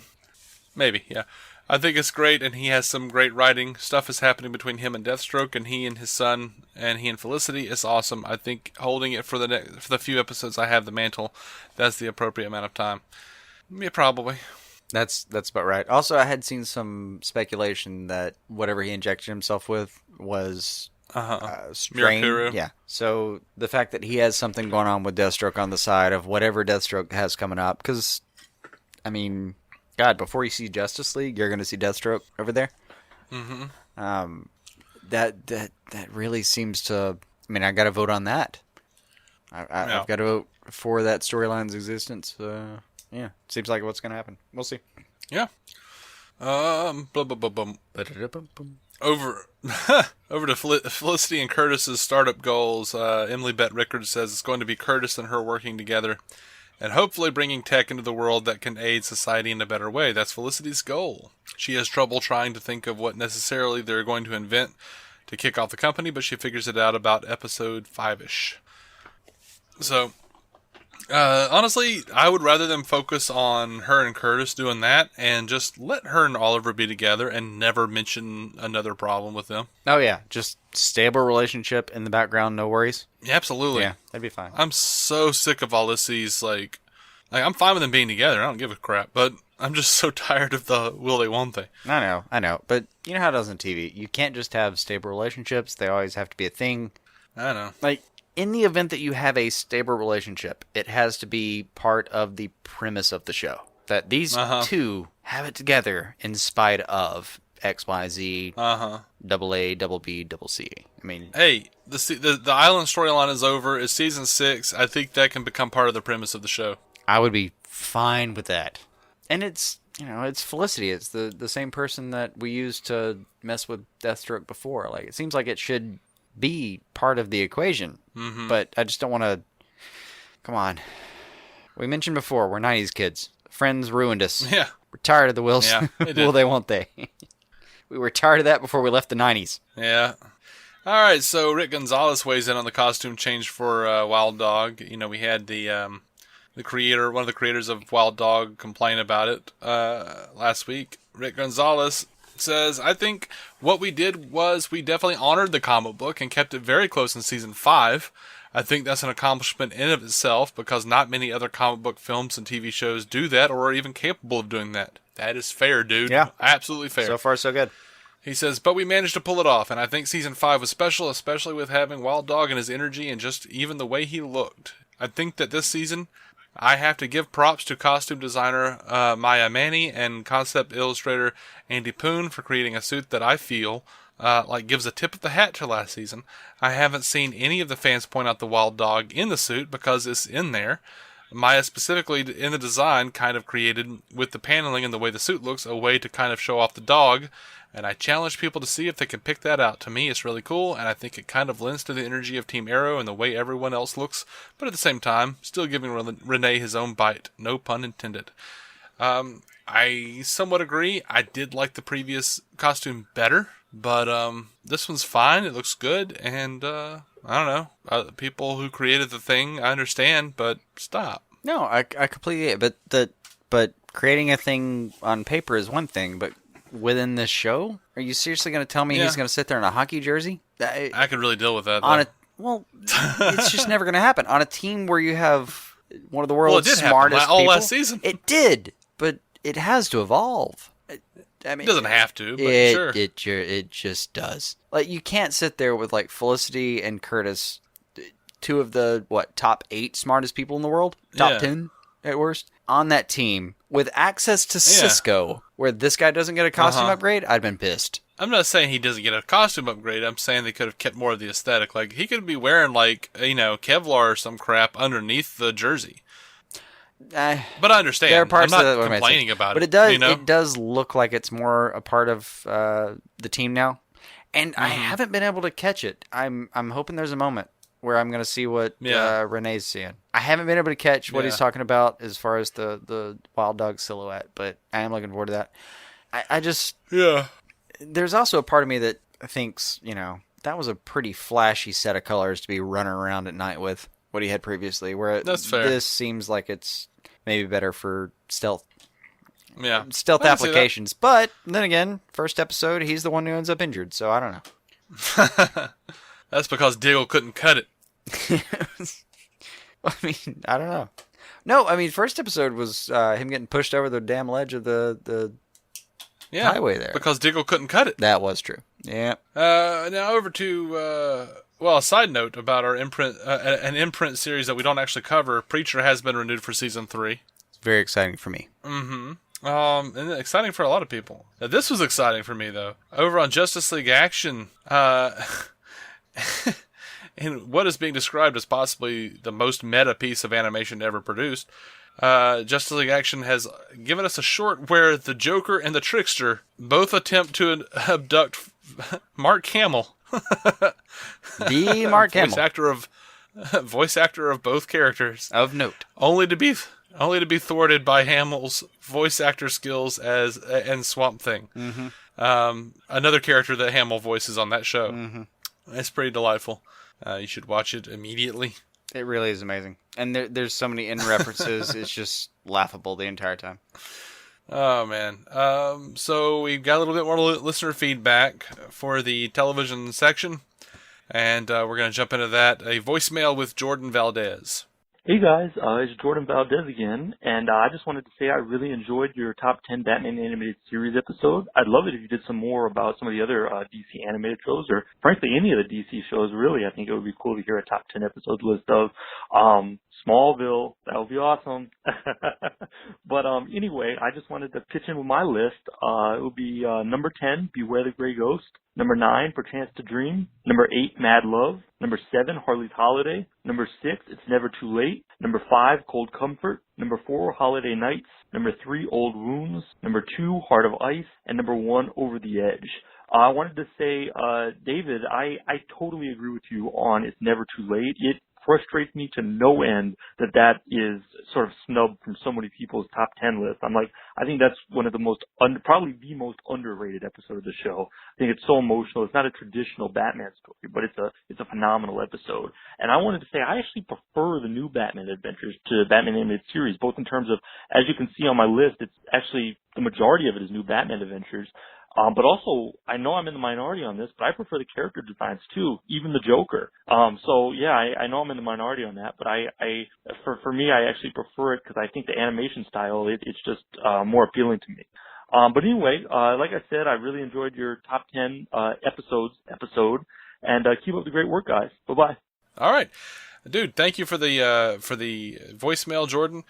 Maybe, yeah. I think it's great, and he has some great writing. Stuff is happening between him and Deathstroke, and he and his son, and he and Felicity. It's awesome. I think holding it for the few episodes I have the mantle, that's the appropriate amount of time. Yeah, probably. That's about right. Also, I had seen some speculation that whatever he injected himself with was strain. Mirakuru. Yeah. So the fact that he has something going on with Deathstroke on the side of whatever Deathstroke has coming up, because, I mean, God, before you see Justice League, you're going to see Deathstroke over there. Mm-hmm. That really seems to. I mean, I got to vote on that. I've got to vote for that storyline's existence. Yeah, seems like what's going to happen. We'll see. Yeah. Over to Felicity and Curtis's startup goals. Emily Bett Rickard says it's going to be Curtis and her working together, and hopefully bringing tech into the world that can aid society in a better way. That's Felicity's goal. She has trouble trying to think of what necessarily they're going to invent to kick off the company, but she figures it out about episode 5-ish. So, honestly, I would rather them focus on her and Curtis doing that and just let her and Oliver be together and never mention another problem with them. Oh, yeah. Just stable relationship in the background, no worries. Yeah, absolutely. Yeah, that'd be fine. I'm so sick of all these, like I'm fine with them being together. I don't give a crap. But I'm just so tired of the will they, won't they. I know. But you know how it is on TV. You can't just have stable relationships. They always have to be a thing. I know. Like, in the event that you have a stable relationship, it has to be part of the premise of the show. That these two have it together in spite of X, Y, Z, double A, double B, double C. I mean... Hey, the island storyline is over. It's season 6. I think that can become part of the premise of the show. I would be fine with that. And it's Felicity. It's the same person that we used to mess with Deathstroke before. Like, it seems like it should be part of the equation. Mm-hmm. But I just don't want to... Come on. We mentioned before, we're 90s kids. Friends ruined us. Yeah. We're tired of the Wills. Yeah, they did. Will they, won't they? We were tired of that before we left the 90s. Yeah. All right, so Rick Gonzalez weighs in on the costume change for Wild Dog. You know, we had the creator, one of the creators of Wild Dog, complain about it last week. Rick Gonzalez says, I think what we did was we definitely honored the comic book and kept it very close in season 5. I think that's an accomplishment in of itself because not many other comic book films and TV shows do that or are even capable of doing that. That is fair, dude. Yeah. Absolutely fair. So far, so good. He says, but we managed to pull it off, and I think season 5 was special, especially with having Wild Dog and his energy and just even the way he looked. I think that this season, I have to give props to costume designer Maya Manny and concept illustrator Andy Poon for creating a suit that I feel like gives a tip of the hat to last season. I haven't seen any of the fans point out the Wild Dog in the suit because it's in there. Maya specifically in the design kind of created, with the paneling and the way the suit looks, a way to kind of show off the dog. And I challenge people to see if they can pick that out. To me, it's really cool, and I think it kind of lends to the energy of Team Arrow and the way everyone else looks, but at the same time, still giving Renee his own bite. No pun intended. I somewhat agree. I did like the previous costume better, but this one's fine. It looks good, and I don't know. People who created the thing, I understand, but stop. No, I completely get it, but creating a thing on paper is one thing, but within this show, are you seriously going to tell me he's going to sit there in a hockey jersey? I could really deal with that. Well, it's just never going to happen on a team where you have one of the world's it did smartest happen all people. last season. It did, but it has to evolve. I mean, It doesn't have to, but sure. It just does. Like, you can't sit there with like Felicity and Curtis, two of the top 8 smartest people in the world, top 10 at worst, on that team with access to Cisco, where this guy doesn't get a costume upgrade. I'd been pissed. I'm not saying he doesn't get a costume upgrade. I'm saying they could have kept more of the aesthetic. Like, he could be wearing, like, Kevlar or some crap underneath the jersey. But I understand. There are parts I'm not that complaining about but it. It does. You know? It does look like it's more a part of the team now, and I haven't been able to catch it. I'm hoping there's a moment where I'm going to see what Renee's seeing. I haven't been able to catch what he's talking about as far as the Wild Dog silhouette, but I am looking forward to that. I just There's also a part of me that thinks, that was a pretty flashy set of colors to be running around at night with what he had previously. Where That's fair. This seems like it's maybe better for stealth stealth applications. But then again, first episode, he's the one who ends up injured, so I don't know. That's because Diggle couldn't cut it. I mean, I don't know. No, I mean, first episode was him getting pushed over the damn ledge of the highway there. Because Diggle couldn't cut it. That was true. Yeah. Now over to, a side note about our imprint, an imprint series that we don't actually cover. Preacher has been renewed for season 3. It's very exciting for me. Mm-hmm. And exciting for a lot of people. Now, this was exciting for me, though. Over on Justice League Action, in what is being described as possibly the most meta piece of animation ever produced, Justice League Action has given us a short where the Joker and the Trickster both attempt to abduct Mark Hamill. The Mark Hamill. Voice actor of both characters. Of note. Only to be thwarted by Hamill's voice actor skills and Swamp Thing. Mm-hmm. Another character that Hamill voices on that show. Mm-hmm. It's pretty delightful. You should watch it immediately. It really is amazing. And there's so many in references, it's just laughable the entire time. Oh, man. So we've got a little bit more listener feedback for the television section. And we're going to jump into that. A voicemail with Jordan Valdez. Hey guys, it's Jordan Valdez again, and I just wanted to say I really enjoyed your top 10 Batman animated series episode. I'd love it if you did some more about some of the other DC animated shows, or frankly any of the DC shows really. I think it would be cool to hear a top 10 episode list of Smallville. That would be awesome. But anyway, I just wanted to pitch in with my list. It would be number 10, Beware the Grey Ghost. Number 9, Perchance to Dream. Number 8, Mad Love. Number 7, Harley's Holiday. Number 6, It's Never Too Late. Number 5, Cold Comfort. Number 4, Holiday Nights. Number 3, Old Wounds. Number 2, Heart of Ice. And number 1, Over the Edge. I wanted to say, David, I totally agree with you on It's Never Too Late. It frustrates me to no end that is sort of snubbed from so many people's top 10 lists. I think that's one of the probably the most underrated episode of the show. I think it's so emotional. It's not a traditional Batman story, but it's a phenomenal episode. And I wanted to say I actually prefer the new Batman Adventures to the Batman Animated Series, both in terms of, as you can see on my list, it's actually the majority of it is new Batman Adventures. But also, I know I'm in the minority on this, but I prefer the character designs too, even the Joker. So yeah, I know I'm in the minority on that, but for me, I actually prefer it because I think the animation style, it's just more appealing to me. But anyway, like I said, I really enjoyed your top 10 episode, and keep up the great work, guys. Bye-bye. All right. Dude, thank you for the voicemail, Jordan.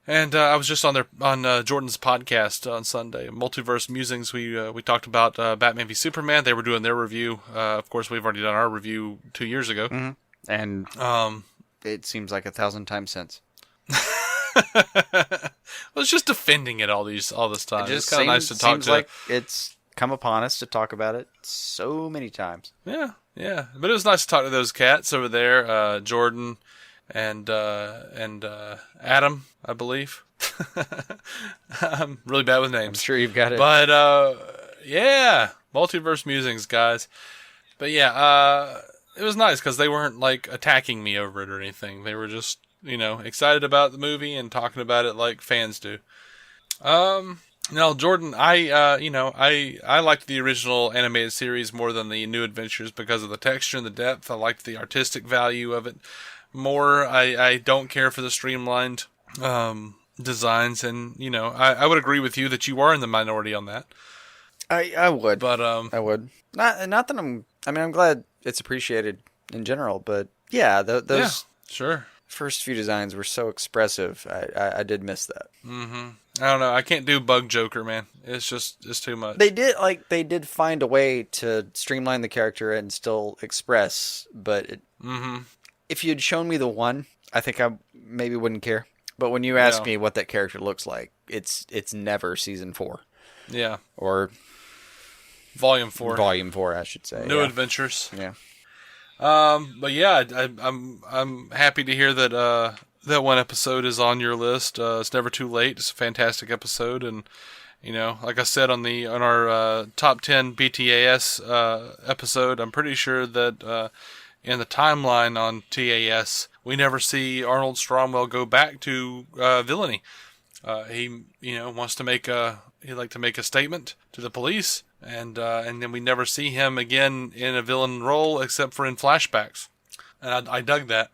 And I was just on Jordan's podcast on Sunday, Multiverse Musings. We talked about Batman v Superman. They were doing their review. Of course, we've already done our review 2 years ago. Mm-hmm. And it seems like 1,000 times since. Well, it's just defending it all this time. It's kind of nice to talk seems like it's come upon us to talk about it so many times. Yeah. But it was nice to talk to those cats over there, Jordan and Adam, I believe. I'm really bad with names. I'm sure you've got it. But yeah, Multiverse Musings, guys. But yeah, it was nice because they weren't like attacking me over it or anything. They were just, excited about the movie and talking about it like fans do. No, Jordan, I liked the original animated series more than the New Adventures because of the texture and the depth. I liked the artistic value of it more. I don't care for the streamlined designs, and I would agree with you that you are in the minority on that. I would, But I would not that I'm glad it's appreciated in general, but yeah, those sure. first few designs were so expressive. I did miss that. Mm-hmm. I don't know. I can't do Bug Joker, man. It's too much. They did find a way to streamline the character and still express, but if you'd shown me the one, I think I maybe wouldn't care. But when you ask me what that character looks like, it's never season 4. Yeah. Or Volume 4. Volume 4, I should say. New Adventures. Yeah. But yeah, I'm happy to hear that that one episode is on your list. It's never too late. It's a fantastic episode, and like I said on our top 10 BTAS episode, I'm pretty sure that in the timeline on TAS, we never see Arnold Stromwell go back to villainy. He wants to make a statement to the police, and then we never see him again in a villain role except for in flashbacks, and I dug that.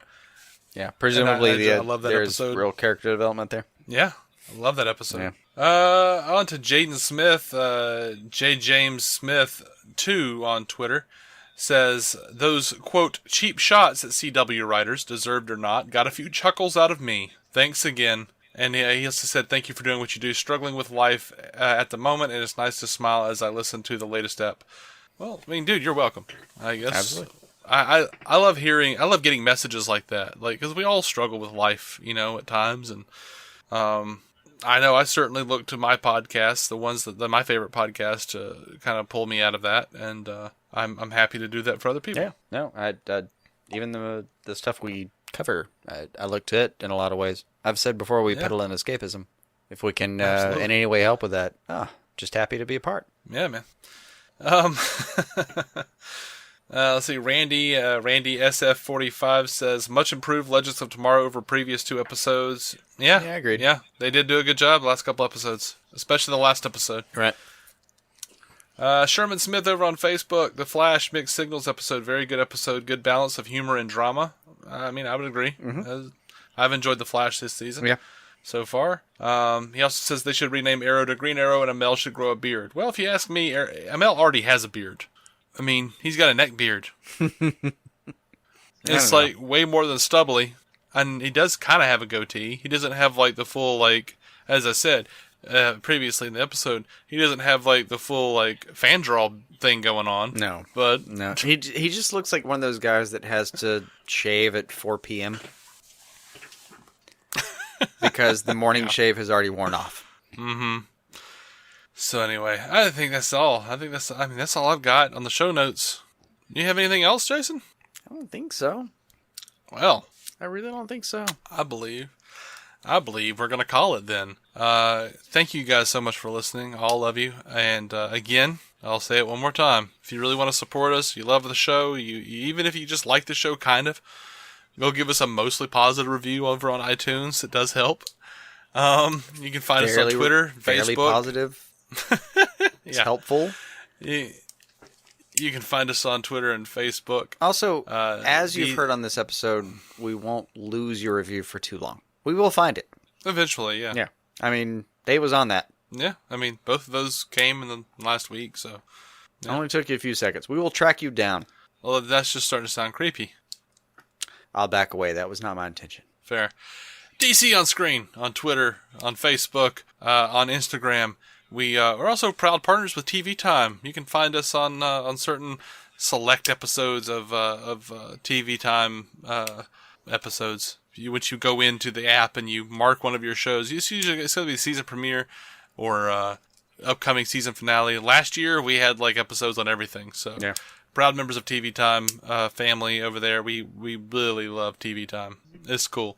Yeah, presumably I love that there's episode. Real character development there. Yeah, I love that episode. Yeah. On to Jaden Smith, J. James Smith 2 on Twitter, says, those, quote, cheap shots at CW writers, deserved or not, got a few chuckles out of me. Thanks again. And he also said, thank you for doing what you do. Struggling with life at the moment, and it's nice to smile as I listen to the latest ep. Well, I mean, dude, you're welcome, I guess. Absolutely. I love getting messages like that, because we all struggle with life, at times, and I know I certainly look to my podcasts, the ones that my favorite podcasts, to kind of pull me out of that, and I'm happy to do that for other people. Yeah, no, I even the stuff we cover, I look to it in a lot of ways. I've said before, we peddle in escapism. If we can in any way help with that, just happy to be a part. Yeah, man. Let's see, Randy SF45 says, much improved Legends of Tomorrow over previous 2 episodes. Yeah, I agreed. Yeah, they did do a good job the last couple episodes, especially the last episode. Right. Sherman Smith over on Facebook, the Flash Mixed Signals episode, very good episode, good balance of humor and drama. I mean, I would agree. Mm-hmm. I've enjoyed the Flash this season. Yeah. So far. He also says they should rename Arrow to Green Arrow and Amel should grow a beard. Well, if you ask me, Amel already has a beard. I mean, he's got a neck beard. It's like way more than stubbly. And he does kind of have a goatee. He doesn't have like the full, as I said previously in the episode, he doesn't have the full fan draw thing going on. No. But no. He just looks like one of those guys that has to shave at 4 p.m. because the morning shave has already worn off. Mm-hmm. So anyway, I think that's all. That's all I've got on the show notes. You have anything else, Jason? I don't think so. Well, I really don't think so. I believe we're going to call it then. Thank you guys so much for listening, all of you. And again, I'll say it one more time. If you really want to support us, you love the show, even if you just like the show kind of, go give us a mostly positive review over on iTunes. It does help. You can find us on Twitter, fairly Facebook. Positive. It's helpful. You can find us on Twitter and Facebook. Also, as you've heard on this episode, we won't lose your review for too long. We will find it. Eventually, yeah. Yeah. I mean, Dave was on that. Yeah. I mean, both of those came in the last week, so. Yeah. It only took you a few seconds. We will track you down. Well, that's just starting to sound creepy. I'll back away. That was not my intention. Fair. DC on Screen on Twitter, on Facebook, on Instagram. We are also proud partners with TV Time. You can find us on certain select episodes of TV Time episodes. Once you go into the app and you mark one of your shows, it's going to be season premiere or upcoming season finale. Last year we had episodes on everything. So yeah. Proud members of TV Time family over there. We really love TV Time. It's cool.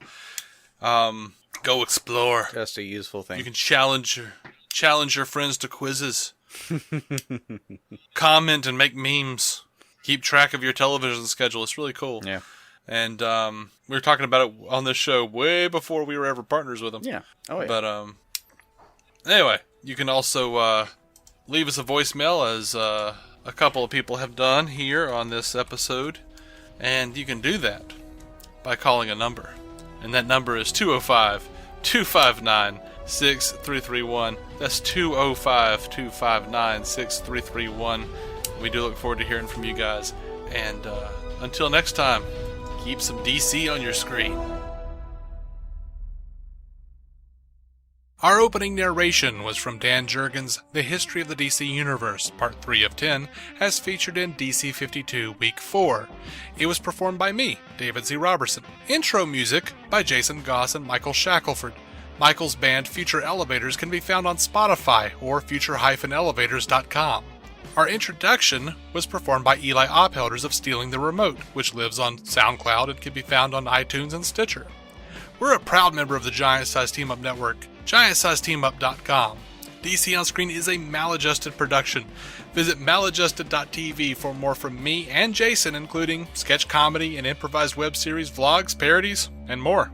Go explore. Just a useful thing. You can challenge your friends to quizzes. Comment and make memes. Keep track of your television schedule. It's really cool. Yeah. And we were talking about it on this show way before we were ever partners with them. Yeah. Oh, yeah. But anyway, You can also leave us a voicemail, as a couple of people have done here on this episode. And you can do that by calling a number. And that number is 205-259-6331. That's 205-259-6331. We do look forward to hearing from you guys. And until next time, keep some DC on your screen. Our opening narration was from Dan Jurgens' The History of the DC Universe, Part 3 of 10, as featured in DC 52 Week 4. It was performed by me, David Z. Robertson. Intro music by Jason Goss and Michael Shackelford. Michael's band Future Elevators can be found on Spotify or future-elevators.com. Our introduction was performed by Eli Ophelders of Stealing the Remote, which lives on SoundCloud and can be found on iTunes and Stitcher. We're a proud member of the Giant Size Team Up Network, GiantSizeTeamUp.com. DC On Screen is a maladjusted production. Visit maladjusted.tv for more from me and Jason, including sketch comedy and improvised web series, vlogs, parodies, and more.